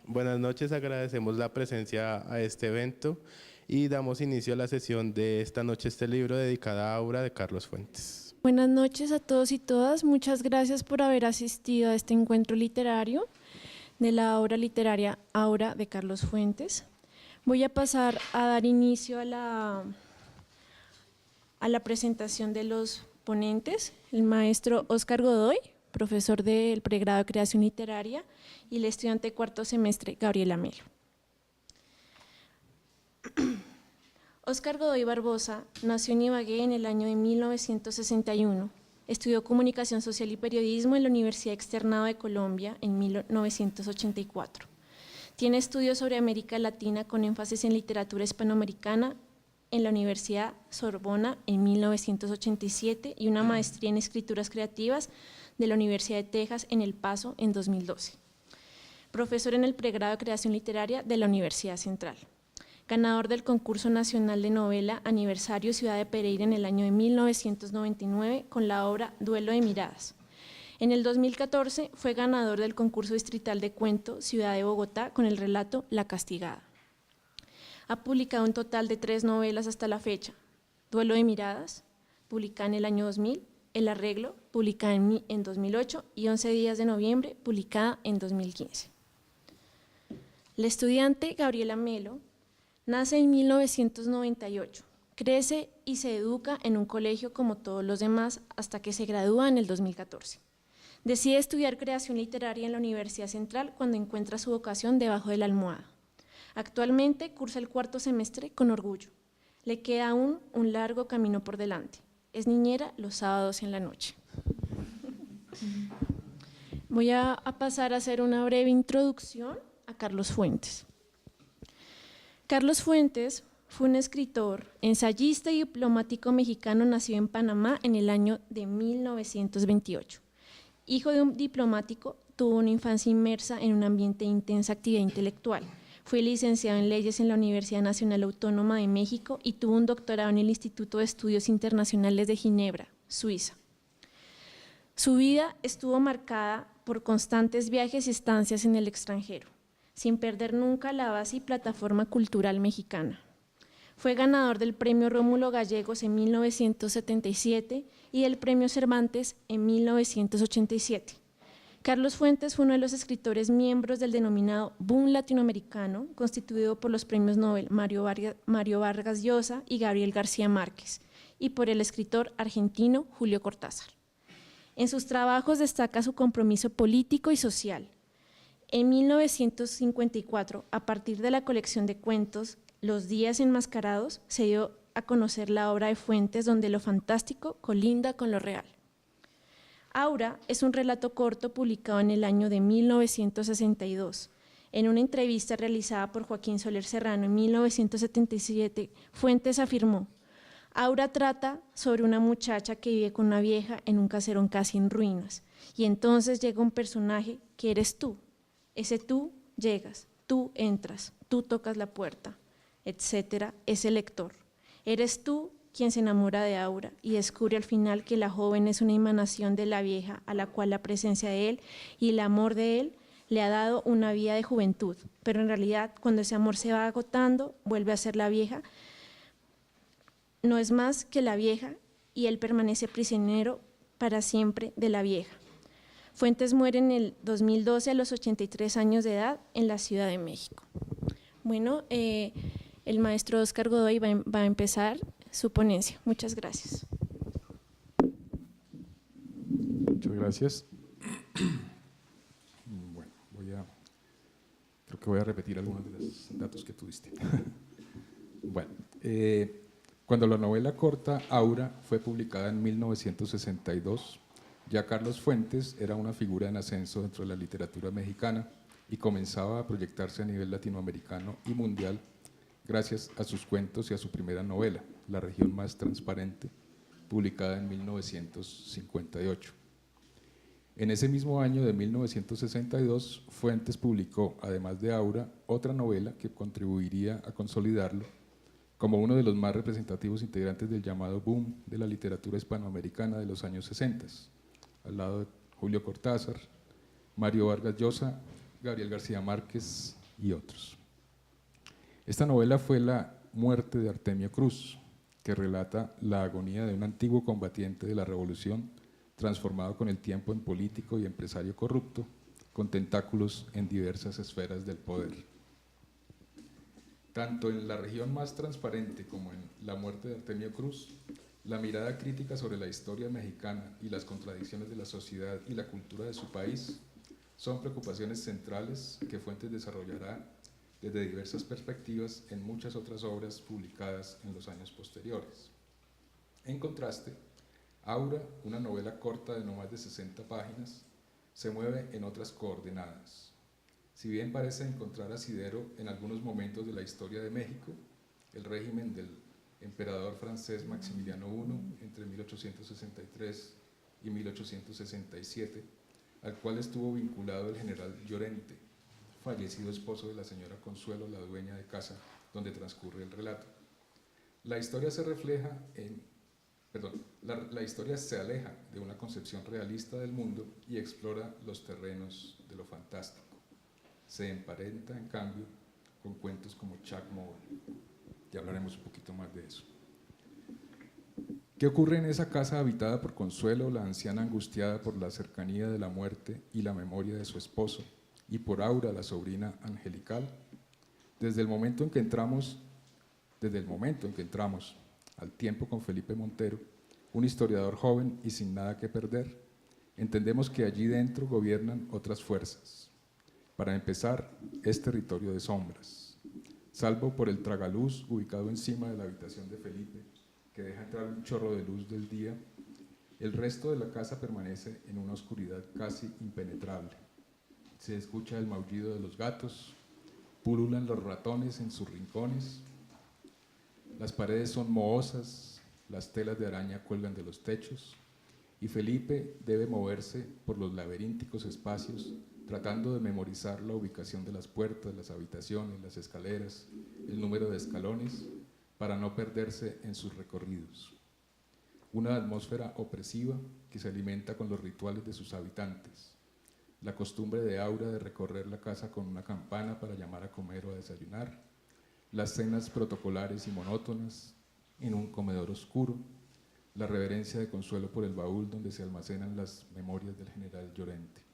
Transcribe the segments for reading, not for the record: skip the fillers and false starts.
Buenas noches, agradecemos la presencia a este evento y damos inicio a la sesión de esta noche, este libro dedicada a Aura de Carlos Fuentes. Buenas noches a todos y todas. Muchas gracias por haber asistido a este encuentro literario de la obra literaria Aura de Carlos Fuentes. Voy a pasar a dar inicio a la presentación de los ponentes. El maestro Óscar Godoy, profesor del pregrado de creación literaria, y el estudiante de cuarto semestre Gabriela Melo. Óscar Godoy Barbosa nació en Ibagué en el año de 1961. Estudió Comunicación Social y Periodismo en la Universidad Externado de Colombia en 1984. Tiene estudios sobre América Latina con énfasis en literatura hispanoamericana en la Universidad Sorbona en 1987 y una maestría en escrituras creativas de la Universidad de Texas en El Paso en 2012. Profesor en el pregrado de creación literaria de la Universidad Central. Ganador del Concurso Nacional de Novela Aniversario Ciudad de Pereira en el año de 1999 con la obra Duelo de Miradas. En el 2014 fue ganador del Concurso Distrital de Cuento Ciudad de Bogotá con el relato La Castigada. Ha publicado un total de 3 novelas hasta la fecha: Duelo de Miradas, publicada en el año 2000, El Arreglo, publicada en 2008, y 11 días de noviembre, publicada en 2015. La estudiante Gabriela Melo nace en 1998, crece y se educa en un colegio como todos los demás hasta que se gradúa en el 2014. Decide estudiar creación literaria en la Universidad Central cuando encuentra su vocación debajo de la almohada. Actualmente cursa el cuarto semestre con orgullo. Le queda aún un largo camino por delante. Es niñera los sábados en la noche. Voy a pasar a hacer una breve introducción a Carlos Fuentes. Carlos Fuentes fue un escritor, ensayista y diplomático mexicano nacido en Panamá en el año de 1928. Hijo de un diplomático, tuvo una infancia inmersa en un ambiente de intensa actividad intelectual. Fue licenciado en Leyes en la Universidad Nacional Autónoma de México y tuvo un doctorado en el Instituto de Estudios Internacionales de Ginebra, Suiza. Su vida estuvo marcada por constantes viajes y estancias en el extranjero, sin perder nunca la base y plataforma cultural mexicana. Fue ganador del Premio Rómulo Gallegos en 1977 y del Premio Cervantes en 1987. Carlos Fuentes fue uno de los escritores miembros del denominado Boom Latinoamericano, constituido por los premios Nobel Mario Vargas Llosa y Gabriel García Márquez, y por el escritor argentino Julio Cortázar. En sus trabajos destaca su compromiso político y social. En 1954, a partir de la colección de cuentos Los Días Enmascarados, se dio a conocer la obra de Fuentes donde lo fantástico colinda con lo real. Aura es un relato corto publicado en el año de 1962. En una entrevista realizada por Joaquín Soler Serrano en 1977, Fuentes afirmó: Aura trata sobre una muchacha que vive con una vieja en un caserón casi en ruinas, y entonces llega un personaje que eres tú. Ese tú llegas, tú entras, tú tocas la puerta, etcétera, es el lector. Eres tú quien se enamora de Aura y descubre al final que la joven es una emanación de la vieja a la cual la presencia de él y el amor de él le ha dado una vida de juventud, pero en realidad cuando ese amor se va agotando, vuelve a ser la vieja, no es más que la vieja y él permanece prisionero para siempre de la vieja. Fuentes muere en el 2012 a los 83 años de edad en la Ciudad de México. Bueno, el maestro Óscar Godoy va a empezar su ponencia. Muchas gracias. Muchas gracias. Bueno, creo que voy a repetir algunos de los datos que tuviste. Bueno, cuando la novela corta Aura fue publicada en 1962, ya Carlos Fuentes era una figura en ascenso dentro de la literatura mexicana y comenzaba a proyectarse a nivel latinoamericano y mundial gracias a sus cuentos y a su primera novela, La región más transparente, publicada en 1958. En ese mismo año de 1962, Fuentes publicó, además de Aura, otra novela que contribuiría a consolidarlo como uno de los más representativos integrantes del llamado boom de la literatura hispanoamericana de los años 60, al lado de Julio Cortázar, Mario Vargas Llosa, Gabriel García Márquez y otros. Esta novela fue La muerte de Artemio Cruz, que relata la agonía de un antiguo combatiente de la Revolución, transformado con el tiempo en político y empresario corrupto, con tentáculos en diversas esferas del poder. Tanto en La región más transparente como en La muerte de Artemio Cruz, la mirada crítica sobre la historia mexicana y las contradicciones de la sociedad y la cultura de su país son preocupaciones centrales que Fuentes desarrollará desde diversas perspectivas en muchas otras obras publicadas en los años posteriores. En contraste, Aura, una novela corta de no más de 60 páginas, se mueve en otras coordenadas. Si bien parece encontrar asidero en algunos momentos de la historia de México, el régimen del emperador francés Maximiliano I entre 1863 y 1867, al cual estuvo vinculado el general Llorente, fallecido esposo de la señora Consuelo, la dueña de casa donde transcurre el relato. La historia se aleja de una concepción realista del mundo y explora los terrenos de lo fantástico. Se emparenta, en cambio, con cuentos como Chuck Moll. Ya hablaremos un poquito más de eso. ¿Qué ocurre en esa casa habitada por Consuelo, la anciana angustiada por la cercanía de la muerte y la memoria de su esposo, y por Aura, la sobrina angelical? Desde el momento en que entramos al tiempo con Felipe Montero, un historiador joven y sin nada que perder, entendemos que allí dentro gobiernan otras fuerzas. Para empezar, es territorio de sombras, salvo por el tragaluz ubicado encima de la habitación de Felipe, que deja entrar un chorro de luz del día. El resto de la casa permanece en una oscuridad casi impenetrable. Se escucha el maullido de los gatos, pululan los ratones en sus rincones, las paredes son mohosas, las telas de araña cuelgan de los techos, y Felipe debe moverse por los laberínticos espacios tratando de memorizar la ubicación de las puertas, las habitaciones, las escaleras, el número de escalones, para no perderse en sus recorridos. Una atmósfera opresiva que se alimenta con los rituales de sus habitantes, la costumbre de Aura de recorrer la casa con una campana para llamar a comer o a desayunar, las cenas protocolares y monótonas en un comedor oscuro, la reverencia de Consuelo por el baúl donde se almacenan las memorias del general Llorente.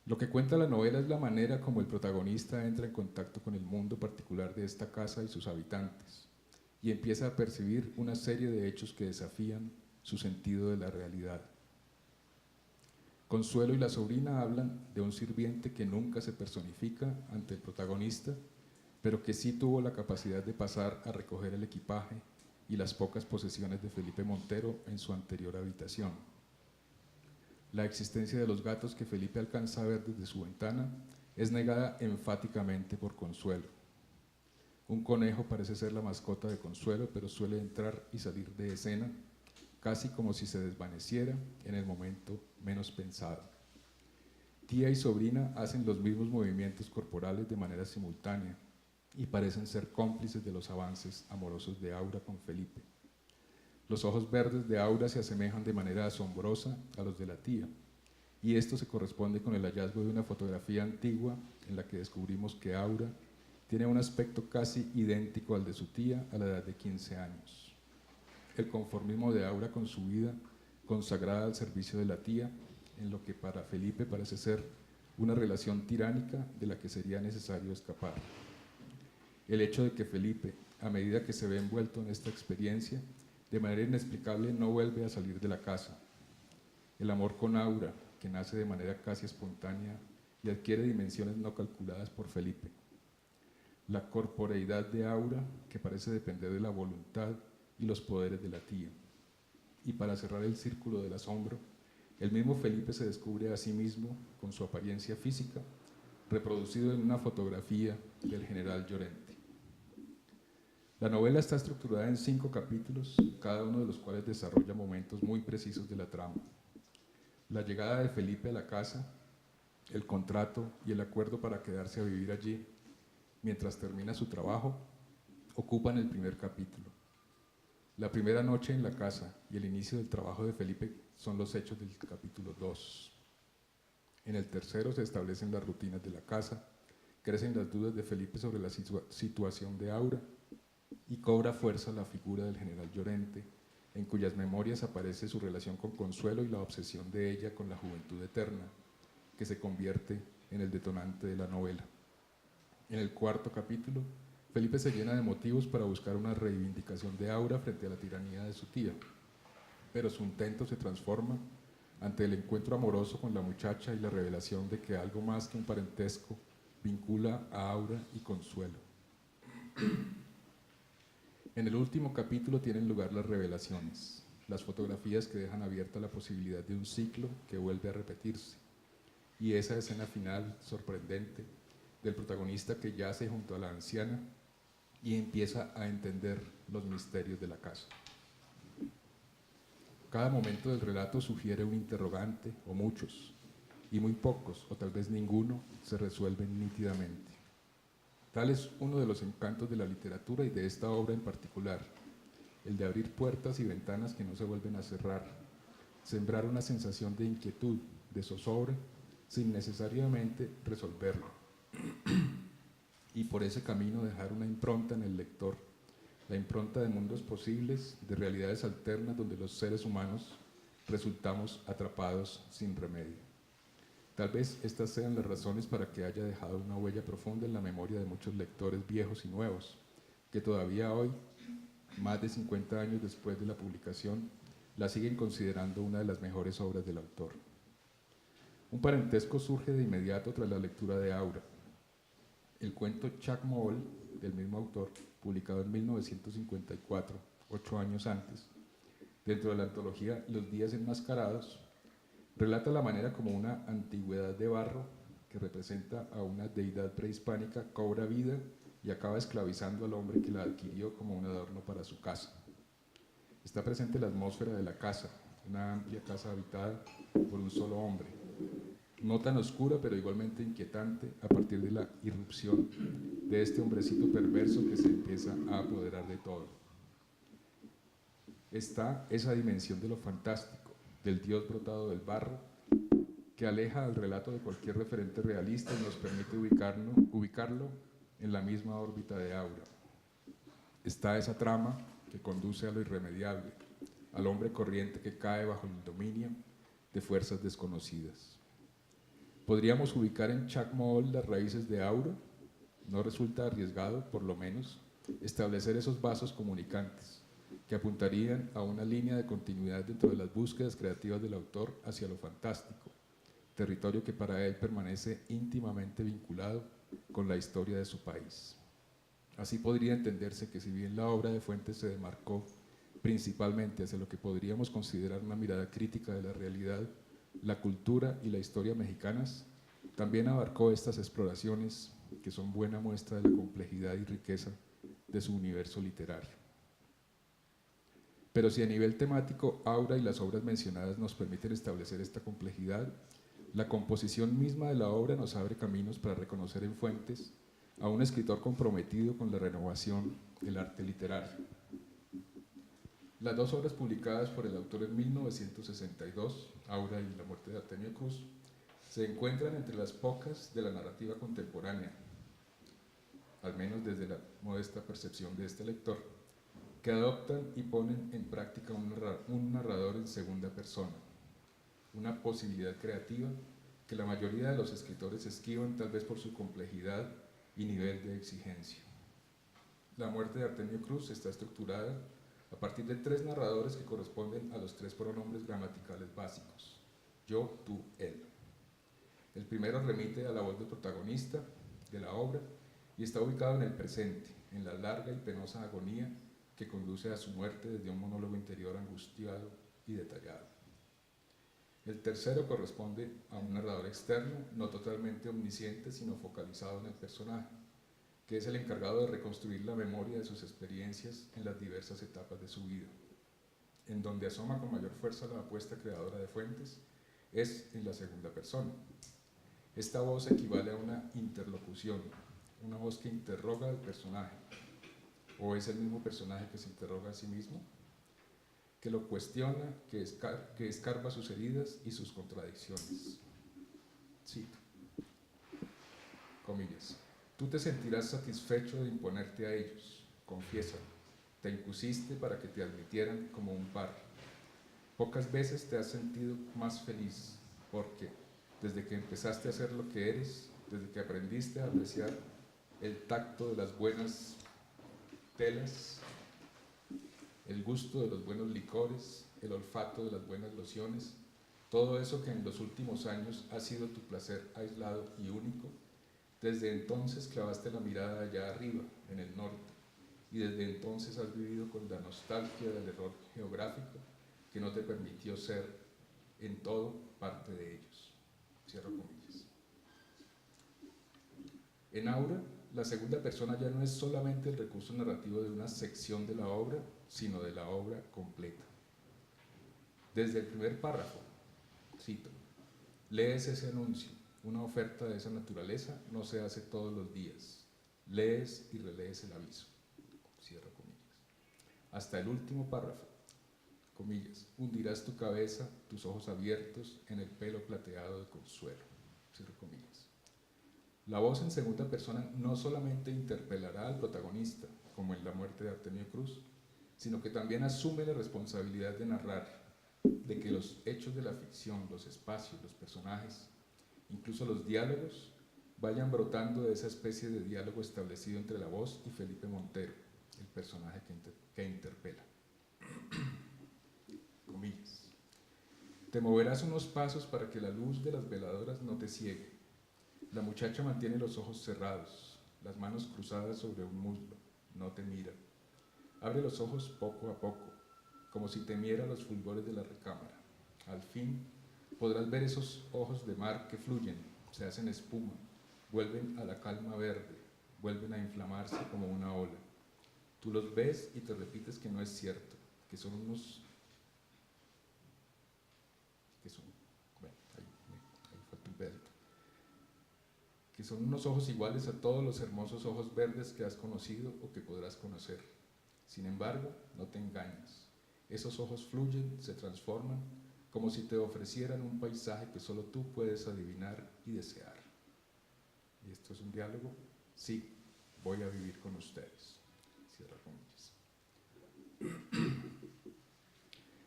Lo que cuenta la novela es la manera como el protagonista entra en contacto con el mundo particular de esta casa y sus habitantes, y empieza a percibir una serie de hechos que desafían su sentido de la realidad. Consuelo y la sobrina hablan de un sirviente que nunca se personifica ante el protagonista, pero que sí tuvo la capacidad de pasar a recoger el equipaje y las pocas posesiones de Felipe Montero en su anterior habitación. La existencia de los gatos que Felipe alcanza a ver desde su ventana es negada enfáticamente por Consuelo. Un conejo parece ser la mascota de Consuelo, pero suele entrar y salir de escena, casi como si se desvaneciera en el momento menos pensado. Tía y sobrina hacen los mismos movimientos corporales de manera simultánea y parecen ser cómplices de los avances amorosos de Aura con Felipe. Los ojos verdes de Aura se asemejan de manera asombrosa a los de la tía, y esto se corresponde con el hallazgo de una fotografía antigua en la que descubrimos que Aura tiene un aspecto casi idéntico al de su tía a la edad de 15 años. El conformismo de Aura con su vida consagrada al servicio de la tía, en lo que para Felipe parece ser una relación tiránica de la que sería necesario escapar. El hecho de que Felipe, a medida que se ve envuelto en esta experiencia, de manera inexplicable no vuelve a salir de la casa. El amor con Aura, que nace de manera casi espontánea y adquiere dimensiones no calculadas por Felipe. La corporeidad de Aura, que parece depender de la voluntad y los poderes de la tía. Y para cerrar el círculo del asombro, el mismo Felipe se descubre a sí mismo con su apariencia física, reproducido en una fotografía del general Llorente. La novela está estructurada en 5 capítulos, cada uno de los cuales desarrolla momentos muy precisos de la trama. La llegada de Felipe a la casa, el contrato y el acuerdo para quedarse a vivir allí mientras termina su trabajo, ocupan el primer capítulo. La primera noche en la casa y el inicio del trabajo de Felipe son los hechos del capítulo 2. En el tercero se establecen las rutinas de la casa, crecen las dudas de Felipe sobre la situación de Aura y cobra fuerza la figura del general Llorente, en cuyas memorias aparece su relación con Consuelo y la obsesión de ella con la juventud eterna, que se convierte en el detonante de la novela. En el cuarto capítulo, Felipe se llena de motivos para buscar una reivindicación de Aura frente a la tiranía de su tía, pero su intento se transforma ante el encuentro amoroso con la muchacha y la revelación de que algo más que un parentesco vincula a Aura y Consuelo. En el último capítulo tienen lugar las revelaciones, las fotografías que dejan abierta la posibilidad de un ciclo que vuelve a repetirse, y esa escena final sorprendente del protagonista que yace junto a la anciana y empieza a entender los misterios de la casa. Cada momento del relato sugiere un interrogante, o muchos, y muy pocos, o tal vez ninguno, se resuelven nítidamente. Tal es uno de los encantos de la literatura y de esta obra en particular, el de abrir puertas y ventanas que no se vuelven a cerrar, sembrar una sensación de inquietud, de zozobra, sin necesariamente resolverlo. Y por ese camino dejar una impronta en el lector, la impronta de mundos posibles, de realidades alternas donde los seres humanos resultamos atrapados sin remedio. Tal vez estas sean las razones para que haya dejado una huella profunda en la memoria de muchos lectores viejos y nuevos, que todavía hoy, más de 50 años después de la publicación, la siguen considerando una de las mejores obras del autor. Un parentesco surge de inmediato tras la lectura de Aura. El cuento Chac Mool, del mismo autor, publicado en 1954, 8 años antes, dentro de la antología Los días enmascarados, relata la manera como una antigüedad de barro que representa a una deidad prehispánica cobra vida y acaba esclavizando al hombre que la adquirió como un adorno para su casa. Está presente la atmósfera de la casa, una amplia casa habitada por un solo hombre, no tan oscura pero igualmente inquietante a partir de la irrupción de este hombrecito perverso que se empieza a apoderar de todo. Está esa dimensión de lo fantástico, del dios brotado del barro, que aleja al relato de cualquier referente realista y nos permite ubicarlo en la misma órbita de Aura. Está esa trama que conduce a lo irremediable, al hombre corriente que cae bajo el dominio de fuerzas desconocidas. ¿Podríamos ubicar en Chac Mool las raíces de Aura? No resulta arriesgado, por lo menos, establecer esos vasos comunicantes que apuntarían a una línea de continuidad dentro de las búsquedas creativas del autor hacia lo fantástico, territorio que para él permanece íntimamente vinculado con la historia de su país. Así podría entenderse que si bien la obra de Fuentes se demarcó principalmente hacia lo que podríamos considerar una mirada crítica de la realidad, la cultura y la historia mexicanas, también abarcó estas exploraciones que son buena muestra de la complejidad y riqueza de su universo literario. Pero si a nivel temático Aura y las obras mencionadas nos permiten establecer esta complejidad, la composición misma de la obra nos abre caminos para reconocer en Fuentes a un escritor comprometido con la renovación del arte literario. Las dos obras publicadas por el autor en 1962, Aura y La muerte de Artemio Cruz, se encuentran entre las pocas de la narrativa contemporánea, al menos desde la modesta percepción de este lector, que adoptan y ponen en práctica un narrador en segunda persona, una posibilidad creativa que la mayoría de los escritores esquivan tal vez por su complejidad y nivel de exigencia. La muerte de Artemio Cruz está estructurada a partir de 3 narradores que corresponden a los 3 pronombres gramaticales básicos: yo, tú, él. El primero remite a la voz del protagonista de la obra y está ubicado en el presente, en la larga y penosa agonía que conduce a su muerte desde un monólogo interior angustiado y detallado. El tercero corresponde a un narrador externo, no totalmente omnisciente, sino focalizado en el personaje, que es el encargado de reconstruir la memoria de sus experiencias en las diversas etapas de su vida. En donde asoma con mayor fuerza la apuesta creadora de Fuentes es en la segunda persona. Esta voz equivale a una interlocución, una voz que interroga al personaje, o es el mismo personaje que se interroga a sí mismo, que lo cuestiona, que escarba sus heridas y sus contradicciones. Cito, comillas, tú te sentirás satisfecho de imponerte a ellos, confiésalo, te impusiste para que te admitieran como un par. Pocas veces te has sentido más feliz, porque desde que empezaste a ser lo que eres, desde que aprendiste a apreciar el tacto de las buenas telas, el gusto de los buenos licores, el olfato de las buenas lociones, todo eso que en los últimos años ha sido tu placer aislado y único, desde entonces clavaste la mirada allá arriba, en el norte, y desde entonces has vivido con la nostalgia del error geográfico que no te permitió ser en todo parte de ellos. Cierro comillas. En Aura, la segunda persona ya no es solamente el recurso narrativo de una sección de la obra, sino de la obra completa. Desde el primer párrafo, cito, lees ese anuncio, una oferta de esa naturaleza no se hace todos los días. Lees y relees el aviso. Cierro comillas. Hasta el último párrafo, comillas, hundirás tu cabeza, tus ojos abiertos en el pelo plateado de Consuelo. Cierro comillas. La voz en segunda persona no solamente interpelará al protagonista, como en La muerte de Artemio Cruz, sino que también asume la responsabilidad de narrar, de que los hechos de la ficción, los espacios, los personajes, incluso los diálogos, vayan brotando de esa especie de diálogo establecido entre la voz y Felipe Montero, el personaje que interpela. Comillas. Te moverás unos pasos para que la luz de las veladoras no te ciegue. La muchacha mantiene los ojos cerrados, las manos cruzadas sobre un muslo, no te mira. Abre los ojos poco a poco, como si temiera los fulgores de la recámara. Al fin, podrás ver esos ojos de mar que fluyen, se hacen espuma, vuelven a la calma verde, vuelven a inflamarse como una ola. Tú los ves y te repites que no es cierto, que son unos... Bueno, ahí falta un pedacito. Que son unos ojos iguales a todos los hermosos ojos verdes que has conocido o que podrás conocer. Sin embargo, no te engañes. Esos ojos fluyen, se transforman, como si te ofrecieran un paisaje que solo tú puedes adivinar y desear. Y esto es un diálogo. Sí, voy a vivir con ustedes. Cierra comillas.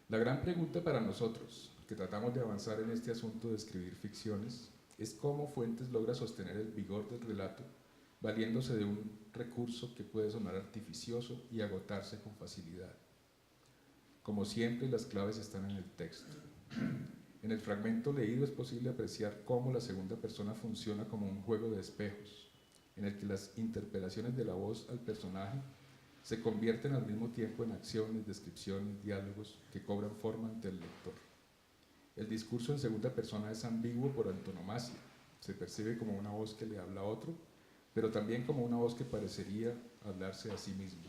La gran pregunta para nosotros, que tratamos de avanzar en este asunto de escribir ficciones, es cómo Fuentes logra sostener el vigor del relato valiéndose de un recurso que puede sonar artificioso y agotarse con facilidad. Como siempre, las claves están en el texto. En el fragmento leído es posible apreciar cómo la segunda persona funciona como un juego de espejos, en el que las interpelaciones de la voz al personaje se convierten al mismo tiempo en acciones, descripciones, diálogos que cobran forma ante el lector. El discurso en segunda persona es ambiguo por antonomasia, se percibe como una voz que le habla a otro, pero también como una voz que parecería hablarse a sí mismo.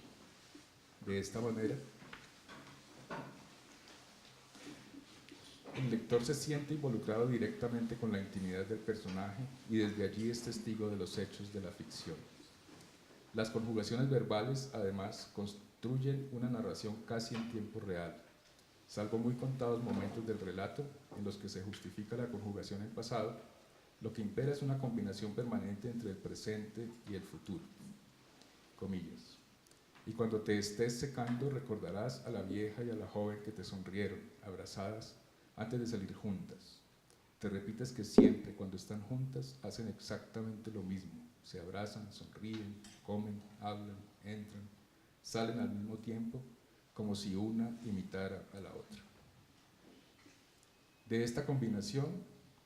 De esta manera, el lector se siente involucrado directamente con la intimidad del personaje y desde allí es testigo de los hechos de la ficción. Las conjugaciones verbales, además, construyen una narración casi en tiempo real, salvo muy contados momentos del relato en los que se justifica la conjugación en pasado. Lo que impera es una combinación permanente entre el presente y el futuro. Comillas. Y cuando te estés secando recordarás a la vieja y a la joven que te sonrieron, abrazadas, antes de salir juntas. Te repites que siempre cuando están juntas hacen exactamente lo mismo. Se abrazan, sonríen, comen, hablan, entran, salen al mismo tiempo, como si una imitara a la otra. De esta combinación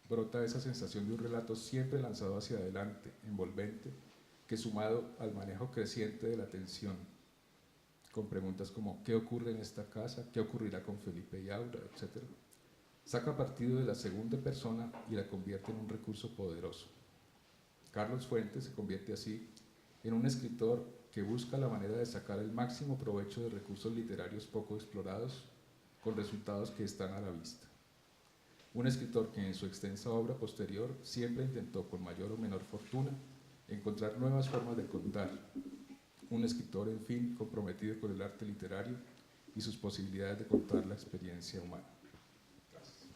brota esa sensación de un relato siempre lanzado hacia adelante, envolvente, que sumado al manejo creciente de la tensión, con preguntas como ¿qué ocurre en esta casa? ¿Qué ocurrirá con Felipe y Aura? Etcétera, saca partido de la segunda persona y la convierte en un recurso poderoso. Carlos Fuentes se convierte así en un escritor que busca la manera de sacar el máximo provecho de recursos literarios poco explorados con resultados que están a la vista. Un escritor que en su extensa obra posterior siempre intentó, con mayor o menor fortuna, encontrar nuevas formas de contar. Un escritor, en fin, comprometido con el arte literario y sus posibilidades de contar la experiencia humana. Gracias.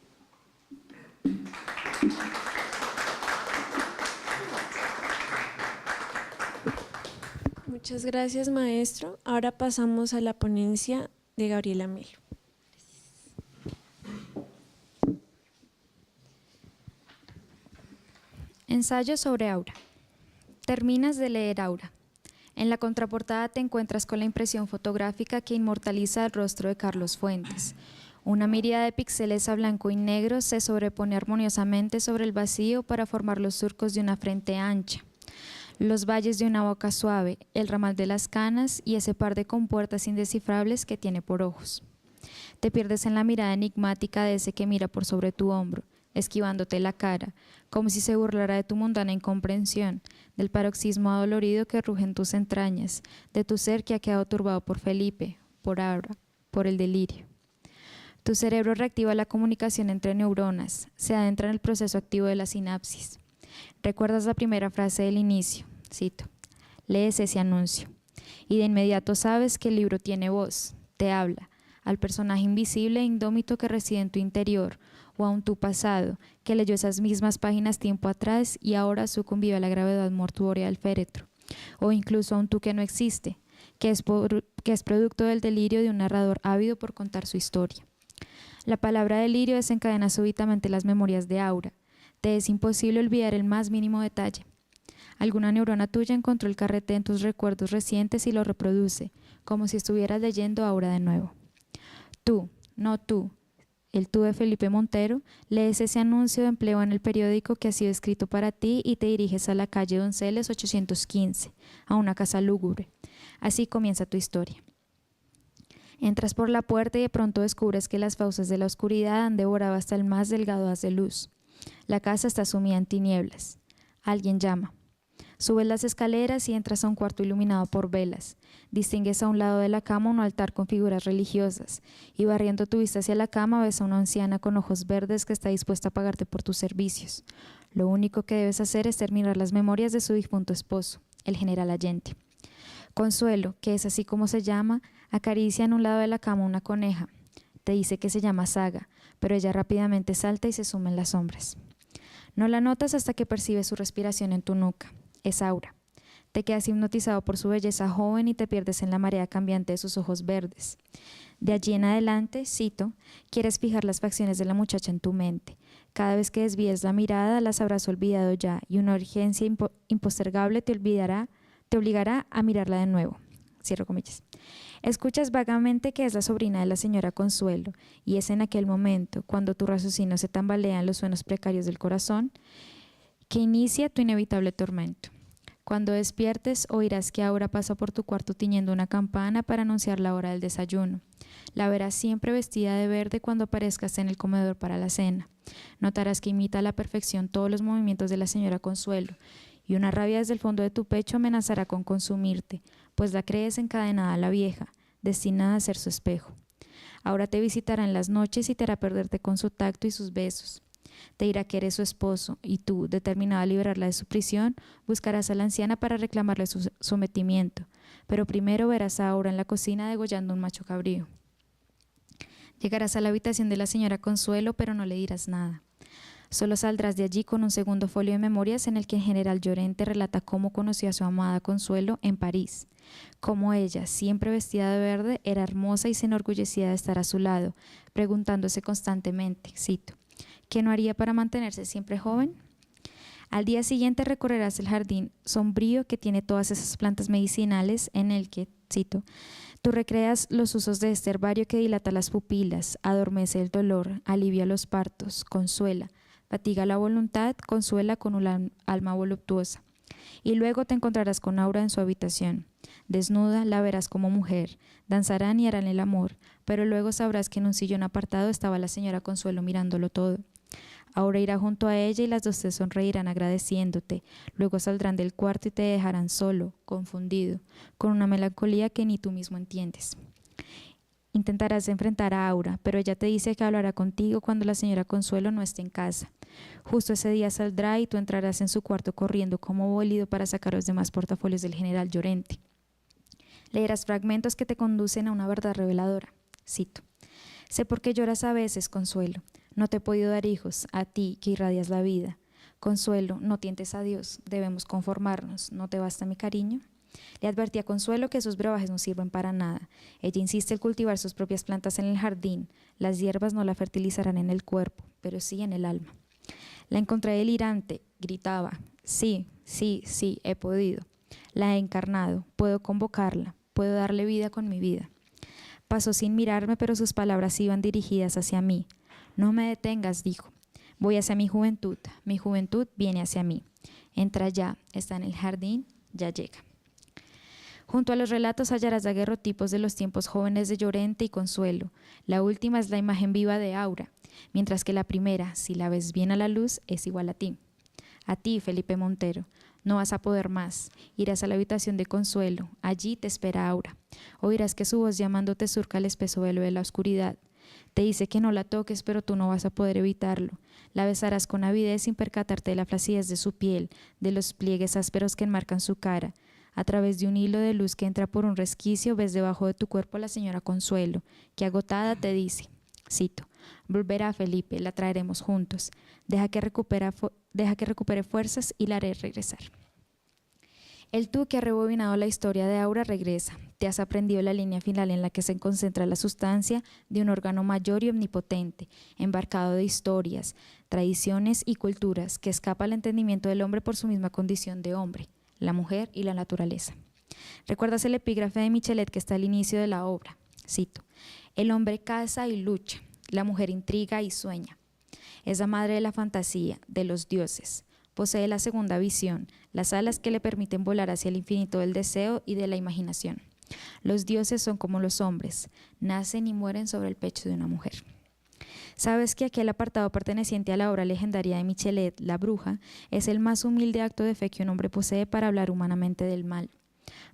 Muchas gracias, maestro. Ahora pasamos a la ponencia de Gabriela Melo. Ensayo sobre Aura. Terminas de leer Aura. En la contraportada te encuentras con la impresión fotográfica que inmortaliza el rostro de Carlos Fuentes. Una miríada de píxeles a blanco y negro se sobrepone armoniosamente sobre el vacío para formar los surcos de una frente ancha, los valles de una boca suave, el ramal de las canas y ese par de compuertas indescifrables que tiene por ojos. Te pierdes en la mirada enigmática de ese que mira por sobre tu hombro, esquivándote la cara, como si se burlara de tu mundana incomprensión, del paroxismo adolorido que ruge en tus entrañas, de tu ser que ha quedado turbado por Felipe, por Aura, por el delirio. Tu cerebro reactiva la comunicación entre neuronas, se adentra en el proceso activo de la sinapsis. Recuerdas la primera frase del inicio, cito, lees ese anuncio, y de inmediato sabes que el libro tiene voz, te habla, al personaje invisible e indómito que reside en tu interior, o a un tú pasado, que leyó esas mismas páginas tiempo atrás y ahora sucumbió a la gravedad mortuoria del féretro, o incluso a un tú que no existe, que es producto del delirio de un narrador ávido por contar su historia. La palabra delirio desencadena súbitamente las memorias de Aura. Te es imposible olvidar el más mínimo detalle. Alguna neurona tuya encontró el carrete en tus recuerdos recientes y lo reproduce, como si estuvieras leyendo Aura de nuevo. Tú, no tú, el tú de Felipe Montero, lees ese anuncio de empleo en el periódico que ha sido escrito para ti y te diriges a la calle Donceles 815, a una casa lúgubre. Así comienza tu historia. Entras por la puerta y de pronto descubres que las fauces de la oscuridad han devorado hasta el más delgado haz de luz. La casa está sumida en tinieblas. Alguien llama. Subes las escaleras y entras a un cuarto iluminado por velas. Distingues a un lado de la cama un altar con figuras religiosas y barriendo tu vista hacia la cama ves a una anciana con ojos verdes que está dispuesta a pagarte por tus servicios. Lo único que debes hacer es terminar las memorias de su difunto esposo, el general Allende. Consuelo, que es así como se llama, acaricia en un lado de la cama una coneja. Te dice que se llama Saga, pero ella rápidamente salta y se suma en las sombras. No la notas hasta que percibes su respiración en tu nuca. Es Aura. Te quedas hipnotizado por su belleza joven y te pierdes en la marea cambiante de sus ojos verdes. De allí en adelante, cito, quieres fijar las facciones de la muchacha en tu mente. Cada vez que desvíes la mirada, las habrás olvidado ya y una urgencia impostergable te obligará a mirarla de nuevo. Cierro comillas. Escuchas vagamente que es la sobrina de la señora Consuelo y es en aquel momento, cuando tu raciocinio se tambalea en los sueños precarios del corazón, que inicia tu inevitable tormento. Cuando despiertes, oirás que Aura pasa por tu cuarto tiñendo una campana para anunciar la hora del desayuno. La verás siempre vestida de verde cuando aparezcas en el comedor para la cena. Notarás que imita a la perfección todos los movimientos de la señora Consuelo y una rabia desde el fondo de tu pecho amenazará con consumirte, pues la crees encadenada a la vieja, destinada a ser su espejo. Ahora te visitará en las noches y te hará perderte con su tacto y sus besos. Te dirá que eres su esposo y tú, determinada a liberarla de su prisión, buscarás a la anciana para reclamarle su sometimiento, pero primero verás a Aura en la cocina degollando un macho cabrío. Llegarás a la habitación de la señora Consuelo, pero no le dirás nada. Solo saldrás de allí con un segundo folio de memorias en el que el general Llorente relata cómo conoció a su amada Consuelo en París, cómo ella, siempre vestida de verde, era hermosa y se enorgullecía de estar a su lado, preguntándose constantemente, cito, ¿qué no haría para mantenerse siempre joven? Al día siguiente recorrerás el jardín sombrío que tiene todas esas plantas medicinales en el que, cito, tú recreas los usos de este herbario que dilata las pupilas, adormece el dolor, alivia los partos, consuela, fatiga la voluntad, consuela con un alma voluptuosa. Y luego te encontrarás con Aura en su habitación. Desnuda, la verás como mujer, danzarán y harán el amor, pero luego sabrás que en un sillón apartado estaba la señora Consuelo mirándolo todo. Aura irá junto a ella y las dos te sonreirán agradeciéndote. Luego saldrán del cuarto y te dejarán solo, confundido, con una melancolía que ni tú mismo entiendes. Intentarás enfrentar a Aura, pero ella te dice que hablará contigo cuando la señora Consuelo no esté en casa. Justo ese día saldrá y tú entrarás en su cuarto corriendo como bólido para sacar los demás portafolios del general Llorente. Leerás fragmentos que te conducen a una verdad reveladora. Cito. Sé por qué lloras a veces, Consuelo. No te he podido dar hijos, a ti que irradias la vida. Consuelo, no tientes a Dios, debemos conformarnos. ¿No te basta mi cariño? Le advertí a Consuelo que sus brebajes no sirven para nada. Ella insiste en cultivar sus propias plantas en el jardín. Las hierbas no la fertilizarán en el cuerpo, pero sí en el alma. La encontré delirante, gritaba. Sí, sí, sí, he podido. La he encarnado, puedo convocarla, puedo darle vida con mi vida. Pasó sin mirarme, pero sus palabras iban dirigidas hacia mí. No me detengas, dijo. Voy hacia mi juventud viene hacia mí. Entra ya, está en el jardín, ya llega. Junto a los relatos hallarás daguerrotipos de los tiempos jóvenes de Llorente y Consuelo. La última es la imagen viva de Aura, mientras que la primera, si la ves bien a la luz, es igual a ti. A ti, Felipe Montero. No vas a poder más. Irás a la habitación de Consuelo. Allí te espera Aura. Oirás que su voz llamándote surca el espeso velo de la oscuridad. Te dice que no la toques, pero tú no vas a poder evitarlo. La besarás con avidez sin percatarte de la flacidez de su piel, de los pliegues ásperos que enmarcan su cara. A través de un hilo de luz que entra por un resquicio, ves debajo de tu cuerpo a la señora Consuelo, que agotada te dice, cito, volverá Felipe, la traeremos juntos. Deja que recupere fuerzas y la haré regresar. El tú que ha rebobinado la historia de Aura regresa. Te has aprendido la línea final en la que se concentra la sustancia de un órgano mayor y omnipotente, embarcado de historias, tradiciones y culturas que escapa al entendimiento del hombre por su misma condición de hombre, la mujer y la naturaleza. ¿Recuerdas el epígrafe de Michelet que está al inicio de la obra? Cito, el hombre caza y lucha, la mujer intriga y sueña. Es la madre de la fantasía, de los dioses. Posee la segunda visión, las alas que le permiten volar hacia el infinito del deseo y de la imaginación. Los dioses son como los hombres, nacen y mueren sobre el pecho de una mujer. ¿Sabes que aquel apartado perteneciente a la obra legendaria de Michelet, La Bruja, es el más humilde acto de fe que un hombre posee para hablar humanamente del mal?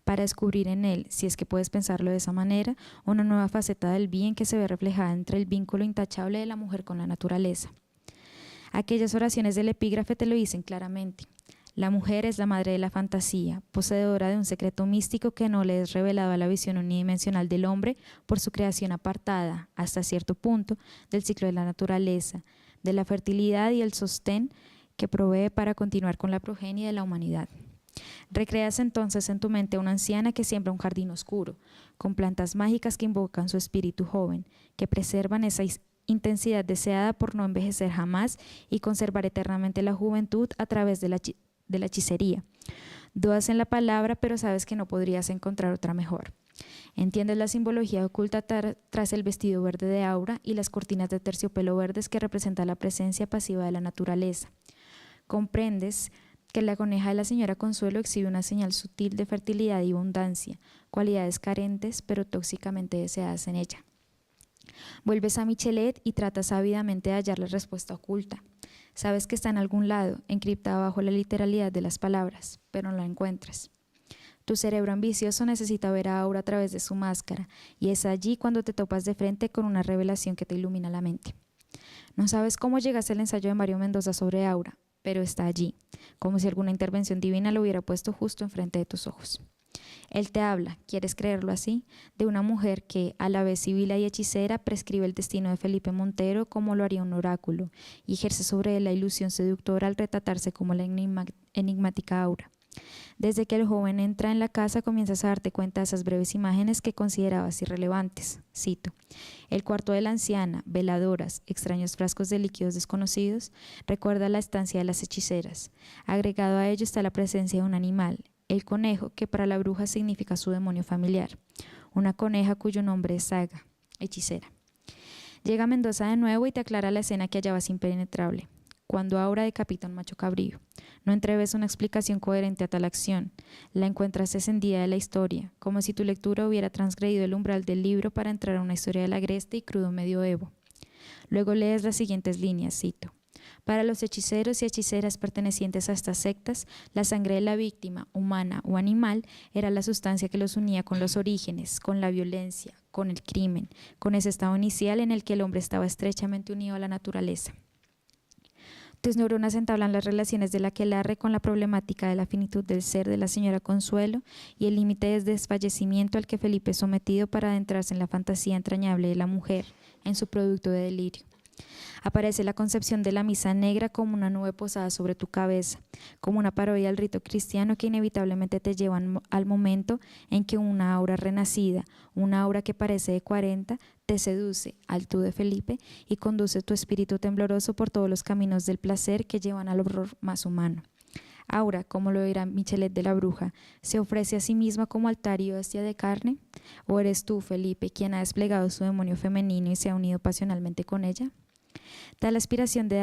Para descubrir en él, si es que puedes pensarlo de esa manera, una nueva faceta del bien que se ve reflejada entre el vínculo intachable de la mujer con la naturaleza. Aquellas oraciones del epígrafe te lo dicen claramente. La mujer es la madre de la fantasía, poseedora de un secreto místico que no le es revelado a la visión unidimensional del hombre por su creación apartada, hasta cierto punto, del ciclo de la naturaleza, de la fertilidad y el sostén que provee para continuar con la progenie de la humanidad. Recreas entonces en tu mente a una anciana que siembra un jardín oscuro, con plantas mágicas que invocan su espíritu joven, que preservan esa intensidad deseada por no envejecer jamás y conservar eternamente la juventud a través de la hechicería. Dudas en la palabra, pero sabes que no podrías encontrar otra mejor. Entiendes la simbología oculta tras el vestido verde de Aura y las cortinas de terciopelo verdes que representan la presencia pasiva de la naturaleza. Comprendes que la coneja de la señora Consuelo exhibe una señal sutil de fertilidad y abundancia, cualidades carentes pero tóxicamente deseadas en ella. Vuelves a Michelet y tratas ávidamente de hallar la respuesta oculta. Sabes que está en algún lado, encriptada bajo la literalidad de las palabras, pero no la encuentras. Tu cerebro ambicioso necesita ver a Aura a través de su máscara, y es allí cuando te topas de frente con una revelación que te ilumina la mente. No sabes cómo llegaste al ensayo de Mario Mendoza sobre Aura, pero está allí, como si alguna intervención divina lo hubiera puesto justo enfrente de tus ojos. Él te habla, ¿quieres creerlo así?, de una mujer que, a la vez sibila y hechicera, prescribe el destino de Felipe Montero como lo haría un oráculo y ejerce sobre él la ilusión seductora al retratarse como la enigmática Aura. Desde que el joven entra en la casa comienzas a darte cuenta de esas breves imágenes que considerabas irrelevantes. Cito, el cuarto de la anciana, veladoras, extraños frascos de líquidos desconocidos, recuerda la estancia de las hechiceras. Agregado a ello está la presencia de un animal, el conejo, que para la bruja significa su demonio familiar, una coneja cuyo nombre es Saga, hechicera. Llega Mendoza de nuevo y te aclara la escena que hallabas impenetrable. Cuando Aura decapita a un macho cabrío. No entreves una explicación coherente a tal acción. La encuentras descendida de la historia, como si tu lectura hubiera transgredido el umbral del libro para entrar a una historia del agreste y crudo medioevo. Luego lees las siguientes líneas, cito. Para los hechiceros y hechiceras pertenecientes a estas sectas, la sangre de la víctima, humana o animal, era la sustancia que los unía con los orígenes, con la violencia, con el crimen, con ese estado inicial en el que el hombre estaba estrechamente unido a la naturaleza. Tus neuronas entablan las relaciones del aquelarre con la problemática de la finitud del ser de la señora Consuelo y el límite de desfallecimiento al que Felipe es sometido para adentrarse en la fantasía entrañable de la mujer, en su producto de delirio. Aparece la concepción de la misa negra como una nube posada sobre tu cabeza, como una parodia al rito cristiano que inevitablemente te lleva al momento en que una aura renacida, una aura que parece de 40, te seduce al tú de Felipe y conduce tu espíritu tembloroso por todos los caminos del placer que llevan al horror más humano. Aura, como lo dirá Michelet de la Bruja, ¿se ofrece a sí misma como altar y hostia de carne? ¿O eres tú, Felipe, quien ha desplegado su demonio femenino y se ha unido pasionalmente con ella? Tal aspiración de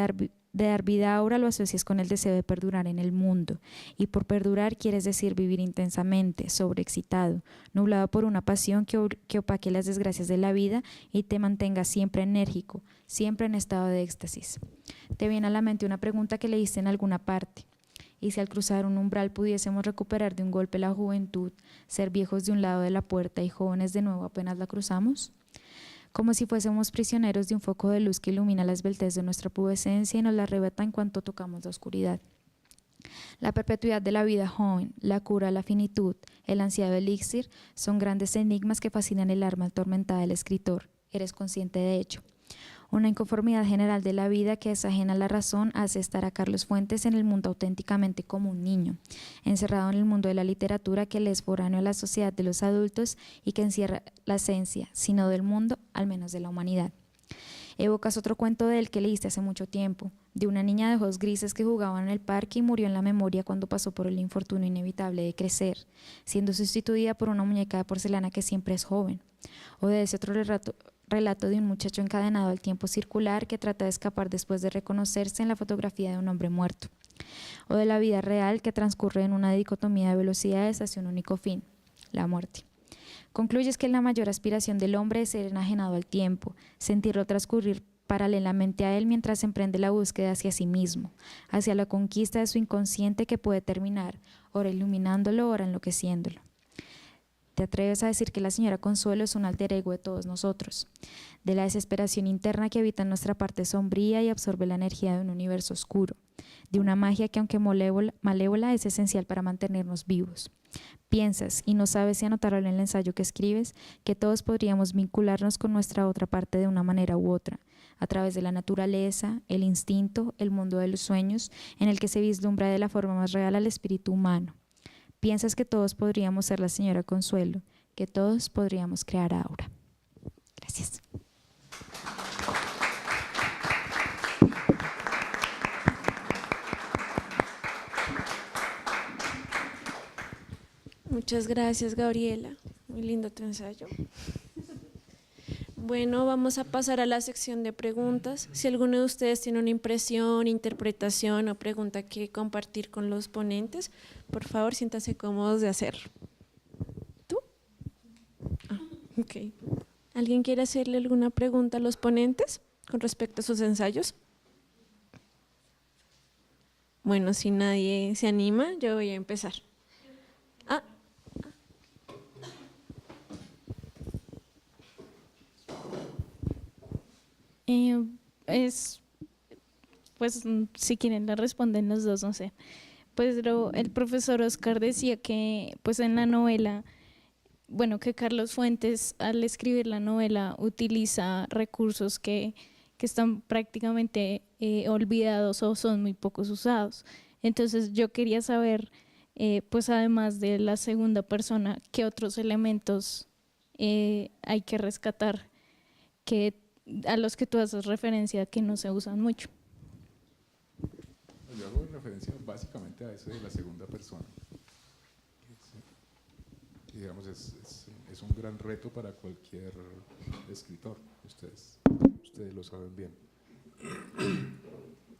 dar vida a Aura lo asocias con el deseo de perdurar en el mundo, y por perdurar quieres decir vivir intensamente, sobreexcitado, nublado por una pasión que opaque las desgracias de la vida y te mantenga siempre enérgico, siempre en estado de éxtasis. Te viene a la mente una pregunta que leíste en alguna parte. ¿Y si al cruzar un umbral pudiésemos recuperar de un golpe la juventud, ser viejos de un lado de la puerta y jóvenes de nuevo apenas la cruzamos? Como si fuésemos prisioneros de un foco de luz que ilumina la esbeltez de nuestra pubescencia y nos la arrebata en cuanto tocamos la oscuridad. La perpetuidad de la vida joven, la cura, la finitud, el ansiado elixir son grandes enigmas que fascinan el alma atormentada del escritor. Eres consciente de ello. Una inconformidad general de la vida que es ajena a la razón hace estar a Carlos Fuentes en el mundo auténticamente como un niño, encerrado en el mundo de la literatura que le es foráneo a la sociedad de los adultos y que encierra la esencia, si no del mundo, al menos de la humanidad. Evocas otro cuento de él que leíste hace mucho tiempo, de una niña de ojos grises que jugaba en el parque y murió en la memoria cuando pasó por el infortunio inevitable de crecer, siendo sustituida por una muñeca de porcelana que siempre es joven. O de ese otro relato de un muchacho encadenado al tiempo circular que trata de escapar después de reconocerse en la fotografía de un hombre muerto. O de la vida real que transcurre en una dicotomía de velocidades hacia un único fin, la muerte. Concluyes que la mayor aspiración del hombre es ser enajenado al tiempo, sentirlo transcurrir paralelamente a él mientras emprende la búsqueda hacia sí mismo, hacia la conquista de su inconsciente que puede terminar, ora iluminándolo, ora enloqueciéndolo. ¿Te atreves a decir que la señora Consuelo es un alter ego de todos nosotros, de la desesperación interna que habita en nuestra parte sombría y absorbe la energía de un universo oscuro, de una magia que aunque malévola es esencial para mantenernos vivos? Piensas, y no sabes si anotarlo en el ensayo que escribes, que todos podríamos vincularnos con nuestra otra parte de una manera u otra, a través de la naturaleza, el instinto, el mundo de los sueños, en el que se vislumbra de la forma más real al espíritu humano. Piensas que todos podríamos ser la señora Consuelo, que todos podríamos crear a Aura. Gracias. Muchas gracias, Gabriela. Muy lindo tu ensayo. Bueno, vamos a pasar a la sección de preguntas. Si alguno de ustedes tiene una impresión, interpretación o pregunta que compartir con los ponentes, por favor, siéntanse cómodos de hacerlo. ¿Tú? Ah, ok. ¿Alguien quiere hacerle alguna pregunta a los ponentes con respecto a sus ensayos? Bueno, si nadie se anima, yo voy a empezar. Pues si quieren la responden los dos, no sé. Pues el profesor Oscar decía que pues en la novela, bueno, que Carlos Fuentes al escribir la novela utiliza recursos que están prácticamente olvidados o son muy pocos usados. Entonces yo quería saber, pues además de la segunda persona, qué otros elementos hay que rescatar a los que tú haces referencia que no se usan mucho. Yo hago referencia básicamente a eso de la segunda persona. Digamos, es un gran reto para cualquier escritor, ustedes lo saben bien.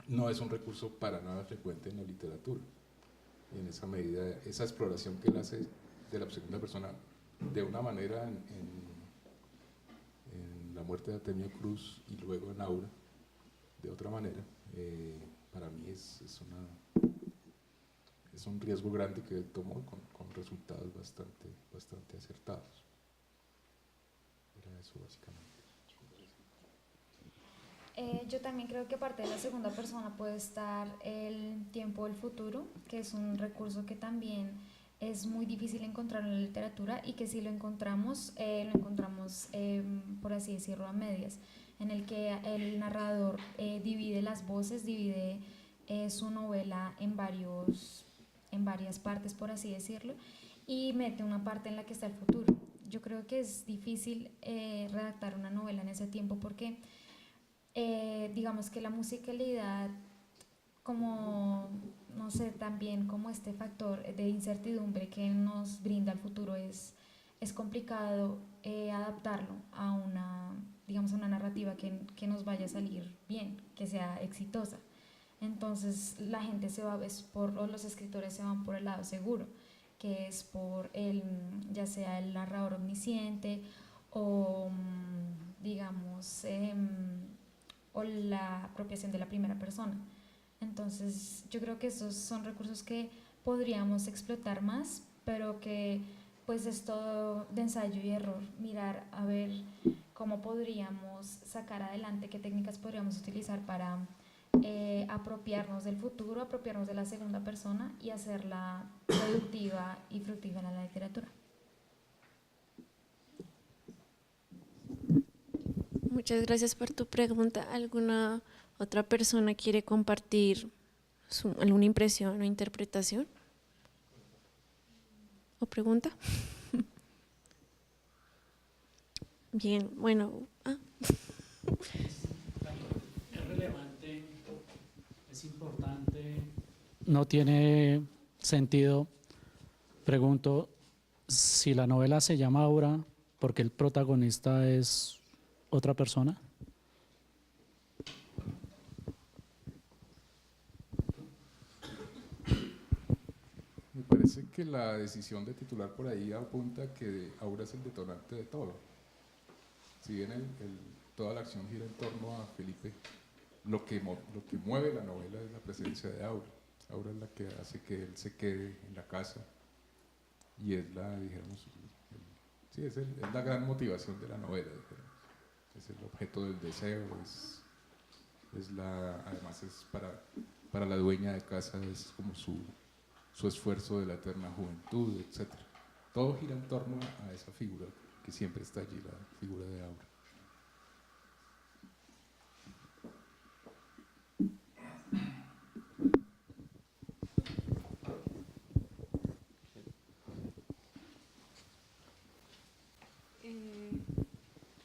No es un recurso para nada frecuente en la literatura. Y en esa medida, esa exploración que él hace de la segunda persona, de una manera en La muerte de Artemio Cruz y luego en Aura, de otra manera, para mí es un riesgo grande que él tomó con resultados bastante acertados. Era eso básicamente. Yo también creo que aparte de la segunda persona puede estar el tiempo del futuro, que es un recurso que también es muy difícil encontrar en la literatura y que si lo encontramos, por así decirlo, a medias. en el que el narrador divide las voces, divide su novela en varias partes, por así decirlo, y mete una parte en la que está el futuro. Yo creo que es difícil redactar una novela en ese tiempo porque digamos que la musicalidad, como, no sé, también como este factor de incertidumbre que nos brinda el futuro, es complicado adaptarlo a una, digamos, a una narrativa que nos vaya a salir bien, que sea exitosa. Entonces la gente se va, o los escritores se van por el lado seguro, que es por ya sea el narrador omnisciente o digamos o la apropiación de la primera persona. Entonces yo creo que esos son recursos que podríamos explotar más, pero que pues es todo de ensayo y error, mirar a ver cómo podríamos sacar adelante, qué técnicas podríamos utilizar para apropiarnos del futuro, apropiarnos de la segunda persona y hacerla productiva y fructífera en la literatura. Muchas gracias por tu pregunta. ¿Alguna otra persona quiere compartir alguna impresión o interpretación? ¿O pregunta? Bien, bueno. Es relevante, es importante, no tiene sentido. Pregunto si la novela se llama Aura porque el protagonista es otra persona. Me parece que la decisión de titular por ahí apunta que Aura es el detonante de todo. Si bien toda la acción gira en torno a Felipe, lo que mueve la novela es la presencia de Aura. Aura es la que hace que él se quede en la casa y es la, digamos, sí, es la gran motivación de la novela, digamos. Es el objeto del deseo, además es para la dueña de casa, es como su esfuerzo de la eterna juventud, etc. Todo gira en torno a esa figura que siempre está allí, la figura de Aura.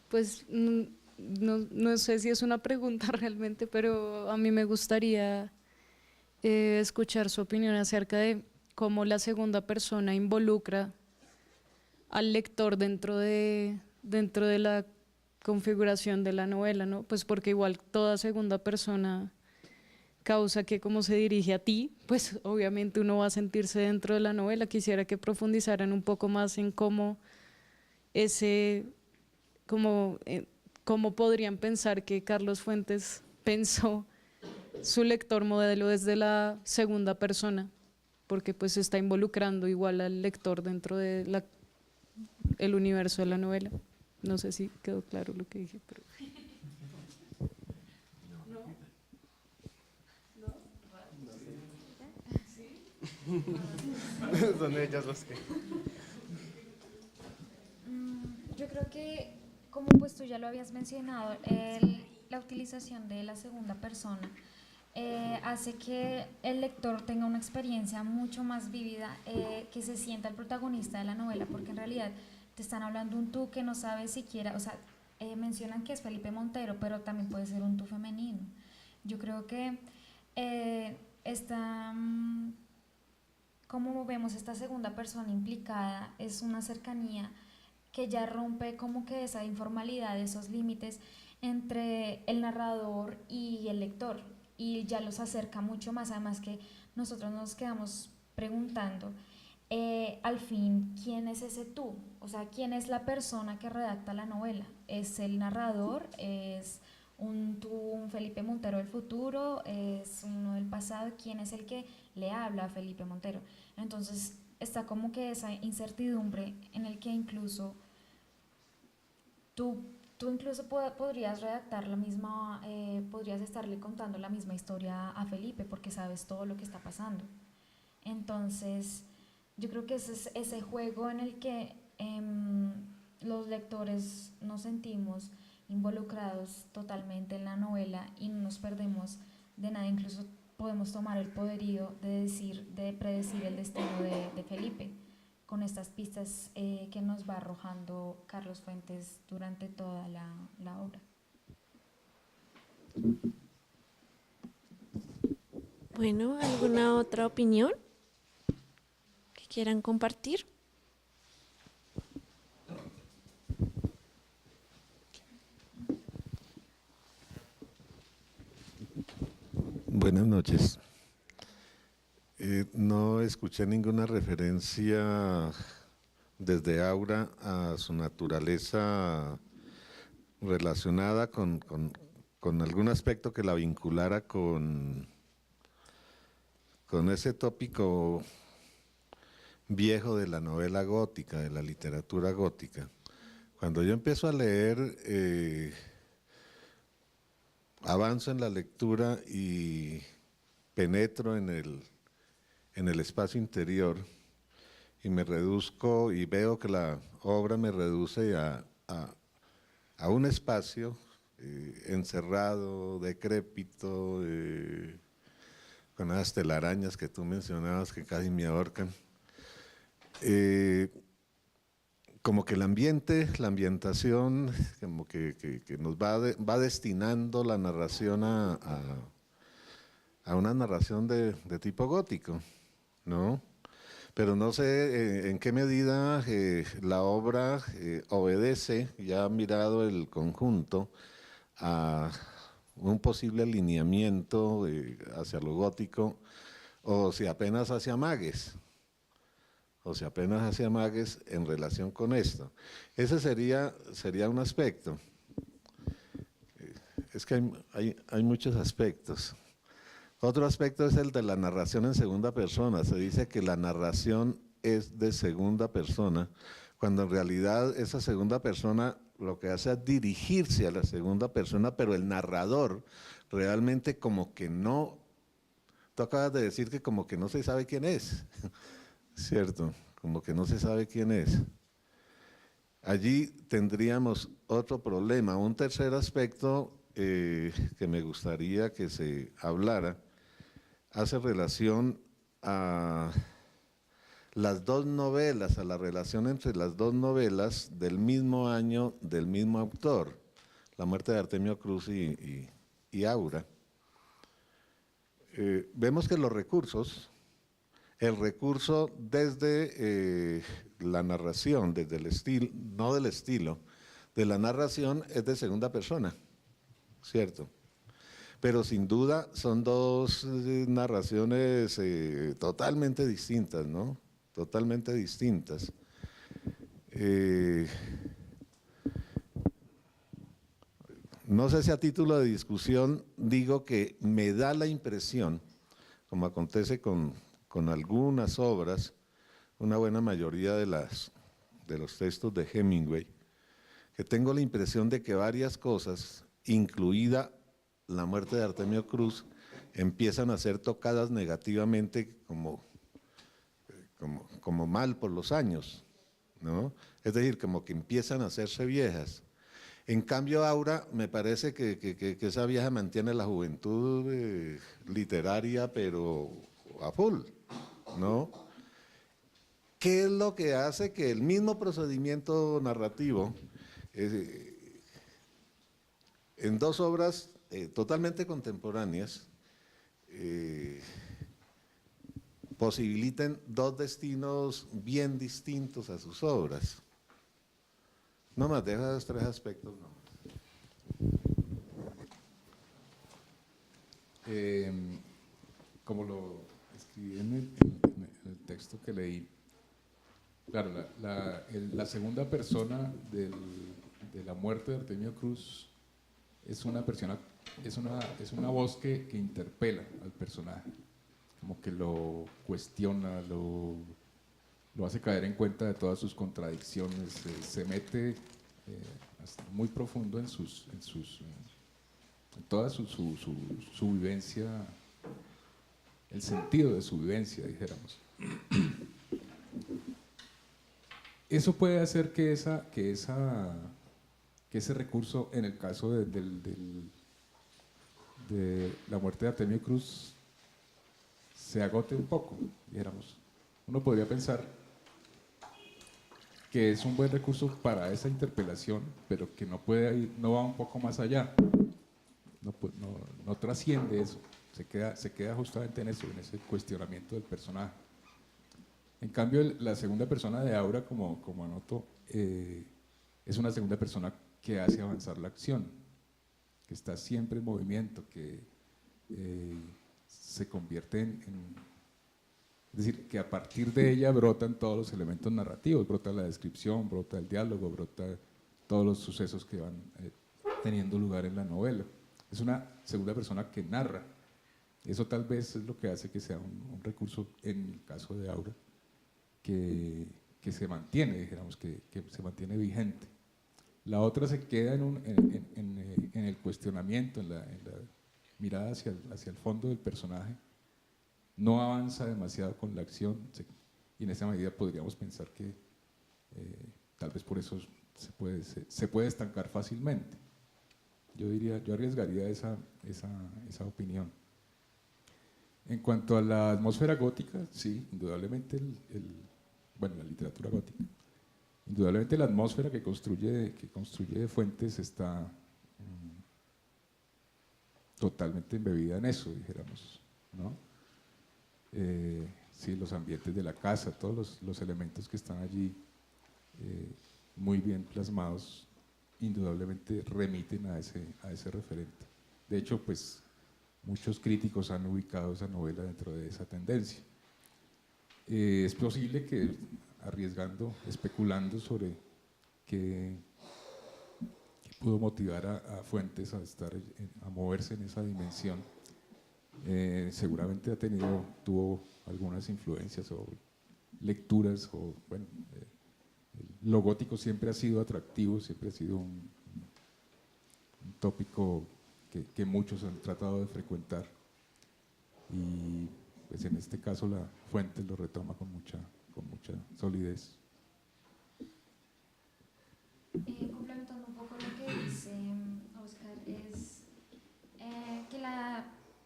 Pues no sé si es una pregunta realmente, pero a mí me gustaría escuchar su opinión acerca de cómo la segunda persona involucra al lector dentro de la configuración de la novela, ¿no? Pues porque igual toda segunda persona causa que como se dirige a ti, pues obviamente uno va a sentirse dentro de la novela. Quisiera que profundizaran un poco más en cómo cómo podrían pensar que Carlos Fuentes pensó su lector modelo desde la segunda persona, porque pues está involucrando igual al lector dentro de el universo de la novela. No sé si quedó claro lo que dije, pero… Son ellas las que… Yo creo que, como pues tú ya lo habías mencionado, la utilización de la segunda persona hace que el lector tenga una experiencia mucho más vívida, que se sienta el protagonista de la novela, porque en realidad te están hablando un tú que no sabes siquiera, o sea, mencionan que es Felipe Montero, pero también puede ser un tú femenino. Yo creo que como vemos esta segunda persona implicada, es una cercanía que ya rompe como que esa informalidad, esos límites entre el narrador y el lector, y ya los acerca mucho más. Además que nosotros nos quedamos preguntando al fin, ¿quién es ese tú? O sea, ¿quién es la persona que redacta la novela? ¿Es el narrador? ¿Es un Felipe Montero del futuro? ¿Es uno del pasado? ¿Quién es el que le habla a Felipe Montero? Entonces está como que esa incertidumbre en el que incluso tú incluso podrías redactar la misma, podrías estarle contando la misma historia a Felipe porque sabes todo lo que está pasando. Entonces yo creo que ese juego en el que los lectores nos sentimos involucrados totalmente en la novela y no nos perdemos de nada, incluso podemos tomar el poderío de predecir el destino de Felipe con estas pistas que nos va arrojando Carlos Fuentes durante toda la obra. Bueno, ¿alguna otra opinión que quieran compartir? Buenas noches. No escuché ninguna referencia desde Aura a su naturaleza relacionada con algún aspecto que la vinculara con ese tópico viejo de la novela gótica, de la literatura gótica. Cuando yo empiezo a leer, avanzo en la lectura y penetro en el espacio interior y me reduzco y veo que la obra me reduce a un espacio encerrado, decrépito, con esas telarañas que tú mencionabas que casi me ahorcan. Como que el ambiente, la ambientación, como que nos va destinando la narración a una narración de tipo gótico, ¿no? Pero no sé en qué medida la obra obedece, ya mirado el conjunto, a un posible alineamiento hacia lo gótico, o si apenas hacia amagues. En relación con esto. Ese sería un aspecto. Es que hay muchos aspectos. Otro aspecto es el de la narración en segunda persona. Se dice que la narración es de segunda persona, cuando en realidad esa segunda persona lo que hace es dirigirse a la segunda persona, pero el narrador realmente como que no, tú acabas de decir que como que no se sabe quién es. Cierto, como que no se sabe quién es. Allí tendríamos otro problema. Un tercer aspecto que me gustaría que se hablara hace relación a las dos novelas, a la relación entre las dos novelas del mismo año, del mismo autor, La muerte de Artemio Cruz y Aura. Vemos que los recursos, el recurso desde la narración, desde el estilo, no del estilo, de la narración es de segunda persona, ¿cierto? Pero sin duda son dos narraciones totalmente distintas, ¿no? Totalmente distintas. No sé si a título de discusión digo que me da la impresión, como acontece con algunas obras, una buena mayoría de los textos de Hemingway, que tengo la impresión de que varias cosas, incluida la muerte de Artemio Cruz, empiezan a ser tocadas negativamente como mal por los años, ¿no? Es decir, como que empiezan a hacerse viejas. En cambio, Aura, me parece que esa vieja mantiene la juventud literaria, pero a full, ¿no? ¿Qué es lo que hace que el mismo procedimiento narrativo, en dos obras totalmente contemporáneas, posibiliten dos destinos bien distintos a sus obras? No más, deja esos tres aspectos. No. Como lo escribí en el texto que leí, claro, la segunda persona de la muerte de Artemio Cruz es una persona, es una voz que interpela al personaje, como que lo cuestiona, lo hace caer en cuenta de todas sus contradicciones, se mete hasta muy profundo en toda su vivencia, el sentido de su vivencia, dijéramos. Eso puede hacer que que ese recurso en el caso de la muerte de Artemio Cruz se agote un poco, dijéramos. Uno podría pensar que es un buen recurso para esa interpelación, pero que no puede ir, no va un poco más allá, no trasciende eso, se queda justamente en eso, en ese cuestionamiento del personaje. En cambio, la segunda persona de Aura, como anoto, es una segunda persona que hace avanzar la acción, que está siempre en movimiento, que se convierte es decir, que a partir de ella brotan todos los elementos narrativos, brota la descripción, brota el diálogo, brota todos los sucesos que van teniendo lugar en la novela. Es una segunda persona que narra. Eso tal vez es lo que hace que sea un recurso, en el caso de Aura, que se mantiene, dijéramos, que se mantiene vigente. La otra se queda en el cuestionamiento, en la mirada hacia el fondo del personaje. No avanza demasiado con la acción y en esa medida podríamos pensar que tal vez por eso se puede estancar fácilmente. Yo arriesgaría esa opinión. En cuanto a la atmósfera gótica, sí, indudablemente la literatura gótica, indudablemente la atmósfera que construye de Fuentes está totalmente embebida en eso, dijéramos, ¿no? Sí, los ambientes de la casa, todos los elementos que están allí muy bien plasmados, indudablemente remiten a ese referente. De hecho, pues muchos críticos han ubicado esa novela dentro de esa tendencia. Es posible que, especulando sobre qué pudo motivar a Fuentes a moverse en esa dimensión, seguramente tuvo algunas influencias o lecturas, lo gótico siempre ha sido atractivo, siempre ha sido un tópico que muchos han tratado de frecuentar, y pues en este caso la Fuentes lo retoma con mucha solidez. Complementando un poco lo que dice Oscar, es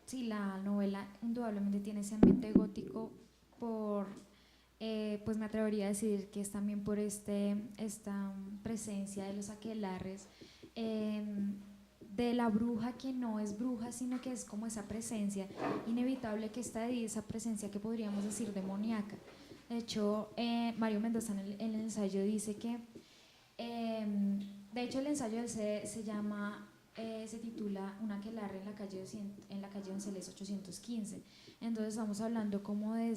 que la novela indudablemente tiene ese ambiente gótico pues me atrevería a decir que es también por esta presencia de los aquelarres, de la bruja que no es bruja, sino que es como esa presencia inevitable que está ahí, esa presencia que podríamos decir demoníaca. De hecho, Mario Mendoza en el ensayo dice que, de hecho el ensayo se titula Un aquelarre en la calle Donceles 815. Entonces estamos hablando como de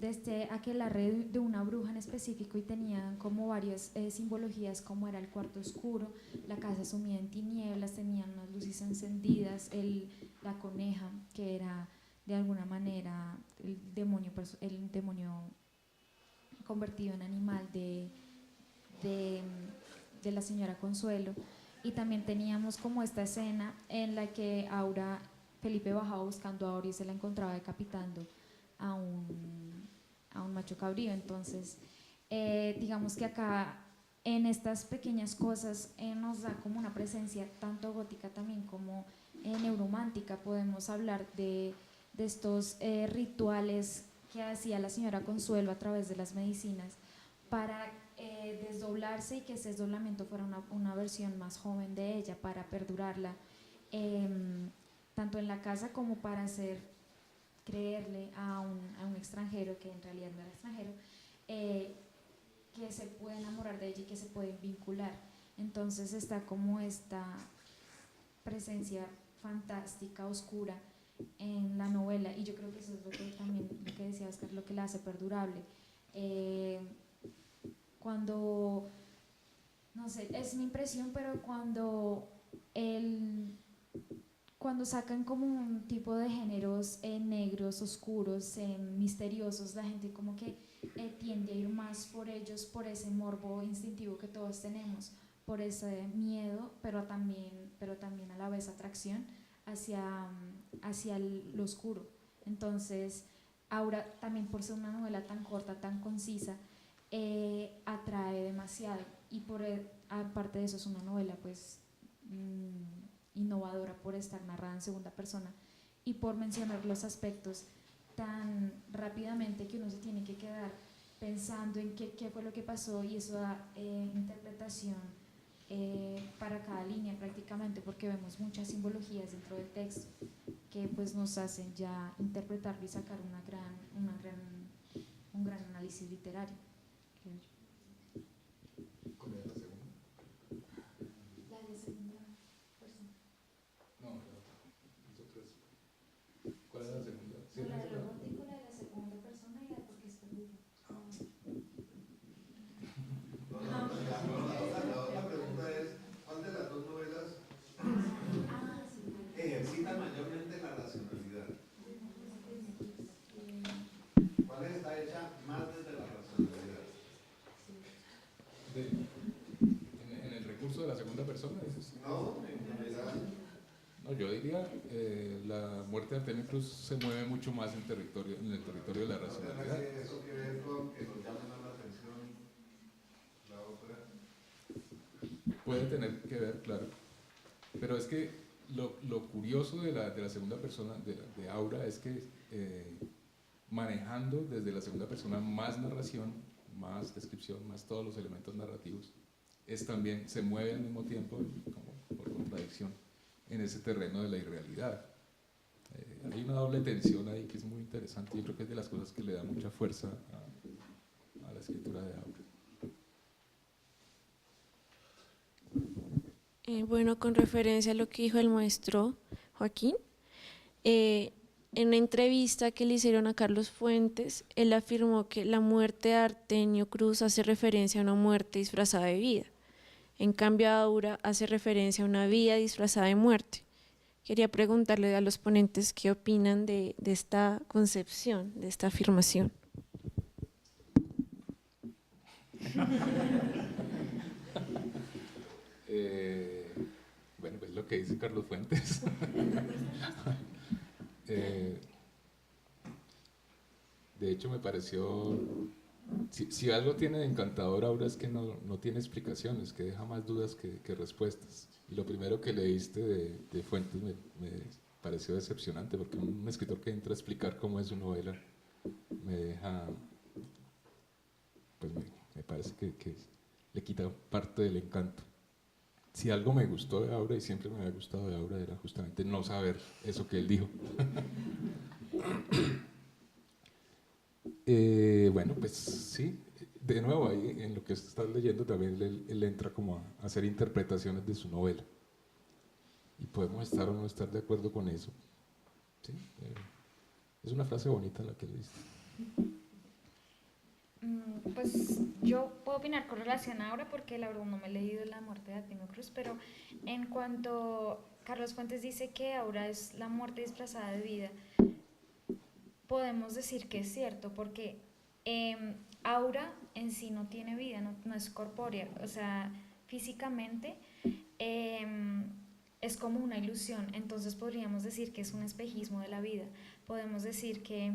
este aquelarre de una bruja en específico, y tenían como varias simbologías, como era el cuarto oscuro, la casa sumida en tinieblas, tenían unas luces encendidas, la coneja, que era de alguna manera el demonio convertido en animal de la señora Consuelo. Y también teníamos como esta escena en la que Felipe bajaba buscando a Aura y se la encontraba decapitando a un macho cabrío. Entonces digamos que acá en estas pequeñas cosas nos da como una presencia tanto gótica también como neuromántica. Podemos hablar de estos rituales que hacía la señora Consuelo a través de las medicinas para desdoblarse, y que ese desdoblamiento fuera una versión más joven de ella, para perdurarla tanto en la casa como para creerle a un extranjero, que en realidad no era extranjero, que se puede enamorar de ella y que se pueden vincular. Entonces está como esta presencia fantástica, oscura en la novela, y yo creo que eso es lo que decía Oscar, lo que la hace perdurable. Cuando, no sé, es mi impresión, pero cuando sacan como un tipo de géneros negros, oscuros, misteriosos, la gente como que tiende a ir más por ellos, por ese morbo instintivo que todos tenemos, por ese miedo, pero también a la vez atracción hacia lo oscuro. Entonces, Aura, también por ser una novela tan corta, tan concisa, atrae demasiado, y aparte de eso es una novela pues innovadora por estar narrada en segunda persona y por mencionar los aspectos tan rápidamente que uno se tiene que quedar pensando en qué fue lo que pasó, y eso da interpretación para cada línea prácticamente, porque vemos muchas simbologías dentro del texto que pues nos hacen ya interpretarlo y sacar un gran análisis literario, creo yo. ¿Cuál era la segunda? La de segunda persona. No, la otra. Nosotros. ¿Cuál era la segunda? Sí, La era del la- robótico, la de la segunda persona y la de porque es perdido. La pregunta es, ¿cuál de las dos novelas ejercita mayormente la racionalidad? ¿Cuál está hecha más desde la racionalidad? En el recurso de la segunda persona, dices. No, en general. No, yo diría la muerte de Artemio Cruz se mueve mucho más en el territorio de la racionalidad. ¿Tiene eso que ver con que nos llame más la atención la otra? Puede tener que ver, claro. Pero es que lo curioso de la segunda persona, de Aura, es que manejando desde la segunda persona más narración, más descripción, más todos los elementos narrativos, también se mueve al mismo tiempo, como por contradicción, en ese terreno de la irrealidad. Hay una doble tensión ahí que es muy interesante. Yo creo que es de las cosas que le da mucha fuerza a la escritura de Aura. Bueno, con referencia a lo que dijo el maestro Joaquín, en una entrevista que le hicieron a Carlos Fuentes, él afirmó que la muerte de Artemio Cruz hace referencia a una muerte disfrazada de vida. En cambio, Aura hace referencia a una vida disfrazada de muerte. Quería preguntarle a los ponentes qué opinan de esta concepción, de esta afirmación. Bueno, pues lo que dice Carlos Fuentes. De hecho, me pareció, si algo tiene de encantador ahora es que no tiene explicaciones, que deja más dudas que respuestas. Y lo primero que leíste de Fuentes me pareció decepcionante, porque un escritor que entra a explicar cómo es su novela me deja, pues me parece que le quita parte del encanto. Si algo me gustó de Aura, y siempre me había gustado de Aura, era justamente no saber eso que él dijo. Bueno, pues sí, de nuevo ahí en lo que estás leyendo también él entra como a hacer interpretaciones de su novela. Y podemos estar o no estar de acuerdo con eso. ¿Sí? Es una frase bonita la que leíste. Pues yo puedo opinar con relación a Aura porque la verdad no me he leído La muerte de Artemio Cruz, pero en cuanto Carlos Fuentes dice que Aura es la muerte disfrazada de vida, podemos decir que es cierto, porque Aura en sí no tiene vida, no es corpórea, o sea, físicamente es como una ilusión, entonces podríamos decir que es un espejismo de la vida. Podemos decir que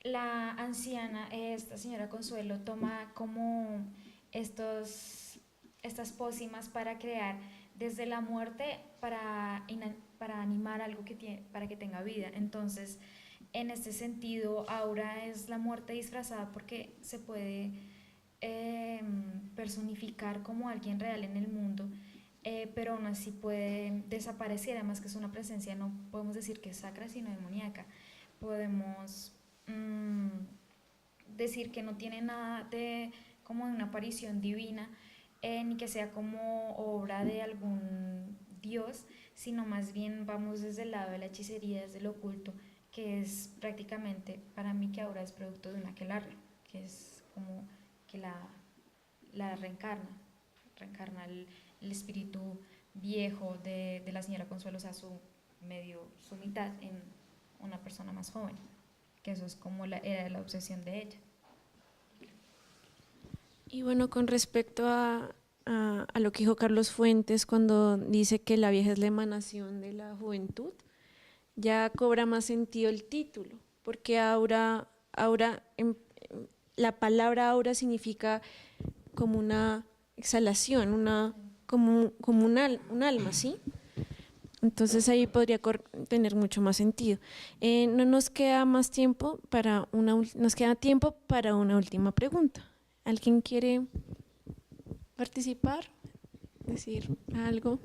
la anciana, esta señora Consuelo, toma como estas pócimas para crear desde la muerte para animar algo para que tenga vida. Entonces, en este sentido, Aura es la muerte disfrazada porque se puede personificar como alguien real en el mundo, pero aún así puede desaparecer, además que es una presencia, no podemos decir que es sacra, sino demoníaca. Podemos decir que no tiene nada de como una aparición divina, ni que sea como obra de algún dios, sino más bien vamos desde el lado de la hechicería, desde lo oculto, que es prácticamente para mí que ahora es producto de un aquelarre, que es como que la reencarna el espíritu viejo de la señora Consuelo, o sea, su mitad en una persona más joven, que eso es como era la obsesión de ella. Y bueno, con respecto a lo que dijo Carlos Fuentes cuando dice que la vieja es la emanación de la juventud, ya cobra más sentido el título, porque la palabra aura significa como una exhalación, como un alma, ¿sí? Entonces ahí podría tener mucho más sentido. No nos queda más tiempo nos queda tiempo para una última pregunta. ¿Alguien quiere participar? ¿Decir algo?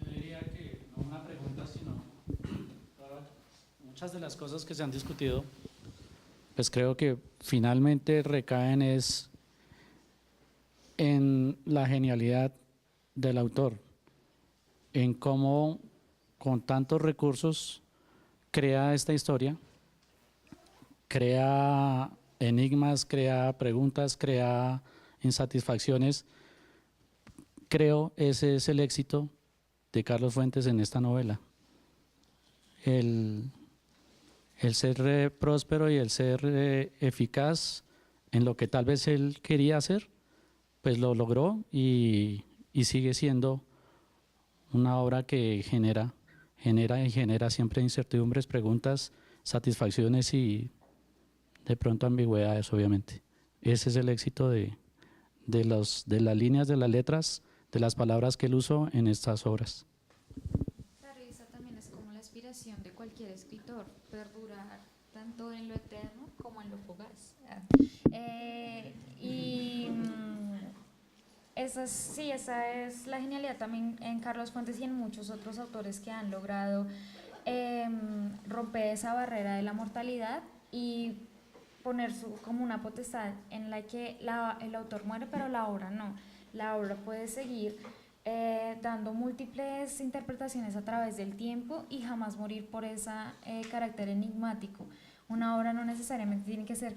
Yo diría que no una pregunta, sino muchas de las cosas que se han discutido, pues creo que finalmente recaen en la genialidad del autor, en cómo con tantos recursos crea esta historia, crea enigmas, crea preguntas, crea insatisfacciones. Creo ese es el éxito de Carlos Fuentes en esta novela. El ser próspero y el ser eficaz en lo que tal vez él quería hacer, pues lo logró y sigue siendo una obra que genera siempre incertidumbres, preguntas, satisfacciones y de pronto ambigüedades, obviamente. Ese es el éxito de las líneas, de las letras, de las palabras que él usó en estas obras. Claro, y esa también es como la aspiración de cualquier escritor, perdurar tanto en lo eterno como en lo fugaz. Esa es la genialidad también en Carlos Fuentes y en muchos otros autores que han logrado romper esa barrera de la mortalidad y poner como una potestad en la que el autor muere, pero la obra no. La obra puede seguir dando múltiples interpretaciones a través del tiempo y jamás morir por ese carácter enigmático. Una obra no necesariamente tiene que ser,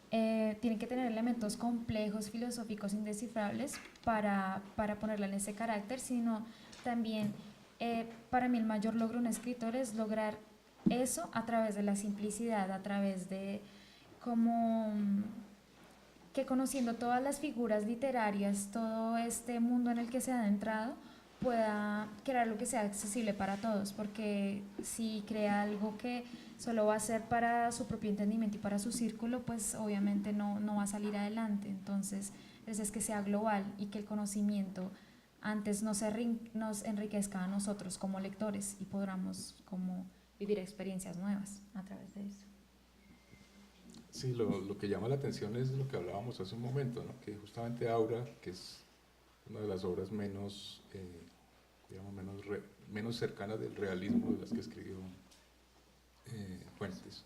tiene que tener elementos complejos, filosóficos, indescifrables para ponerla en ese carácter, sino también, para mí el mayor logro de un escritor es lograr eso a través de la simplicidad, a través de como que conociendo todas las figuras literarias, todo este mundo en el que se ha adentrado, pueda crear algo que sea accesible para todos, porque si crea algo que solo va a ser para su propio entendimiento y para su círculo, pues obviamente no va a salir adelante. Entonces, es que sea global y que el conocimiento antes nos enriquezca a nosotros como lectores y podamos como vivir experiencias nuevas a través de eso. Sí, lo que llama la atención es lo que hablábamos hace un momento, ¿no? Que justamente Aura, que es una de las obras menos, digamos, menos cercanas del realismo de las que escribió Fuentes,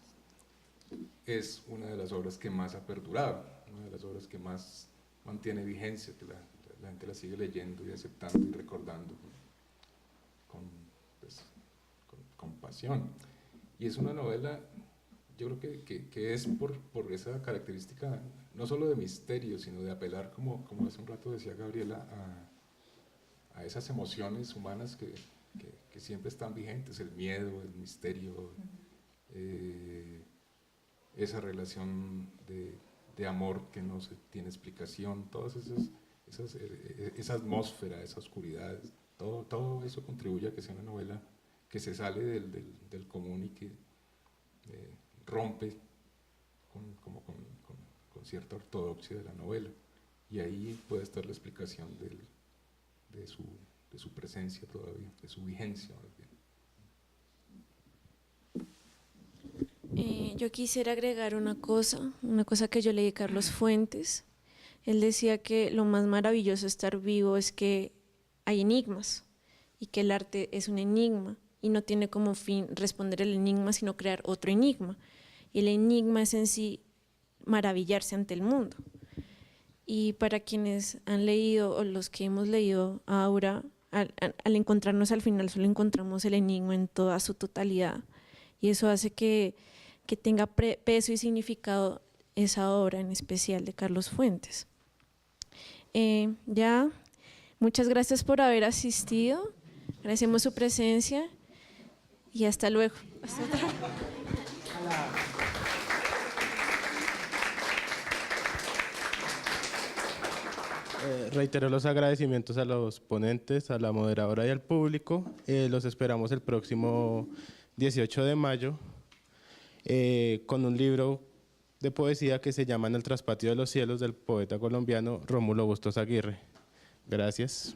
es una de las obras que más ha perdurado, una de las obras que más mantiene vigencia, que la gente la sigue leyendo y aceptando y recordando con pasión. Y es una novela, yo creo que es por esa característica, no solo de misterio, sino de apelar, como hace un rato decía Gabriela, a esas emociones humanas que siempre están vigentes, el miedo, el misterio, esa relación de amor que no se tiene explicación, todas esa atmósfera, esa oscuridad, todo eso contribuye a que sea una novela que se sale del común y que rompe con cierta ortodoxia de la novela, y ahí puede estar la explicación de su presencia todavía, de su vigencia más bien. Yo quisiera agregar una cosa que yo leí de Carlos Fuentes. Él decía que lo más maravilloso de estar vivo es que hay enigmas y que el arte es un enigma y no tiene como fin responder el enigma, sino crear otro enigma. Y el enigma es en sí maravillarse ante el mundo. Y para quienes han leído o los que hemos leído a Aura, al encontrarnos al final solo encontramos el enigma en toda su totalidad. Y eso hace que tenga peso y significado esa obra en especial de Carlos Fuentes. Muchas gracias por haber asistido, agradecemos su presencia y hasta luego. Hasta otra. Reitero los agradecimientos a los ponentes, a la moderadora y al público. Los esperamos el próximo 18 de mayo con un libro de poesía que se llama En el traspatio de los cielos, del poeta colombiano Rómulo Bustos Aguirre. Gracias.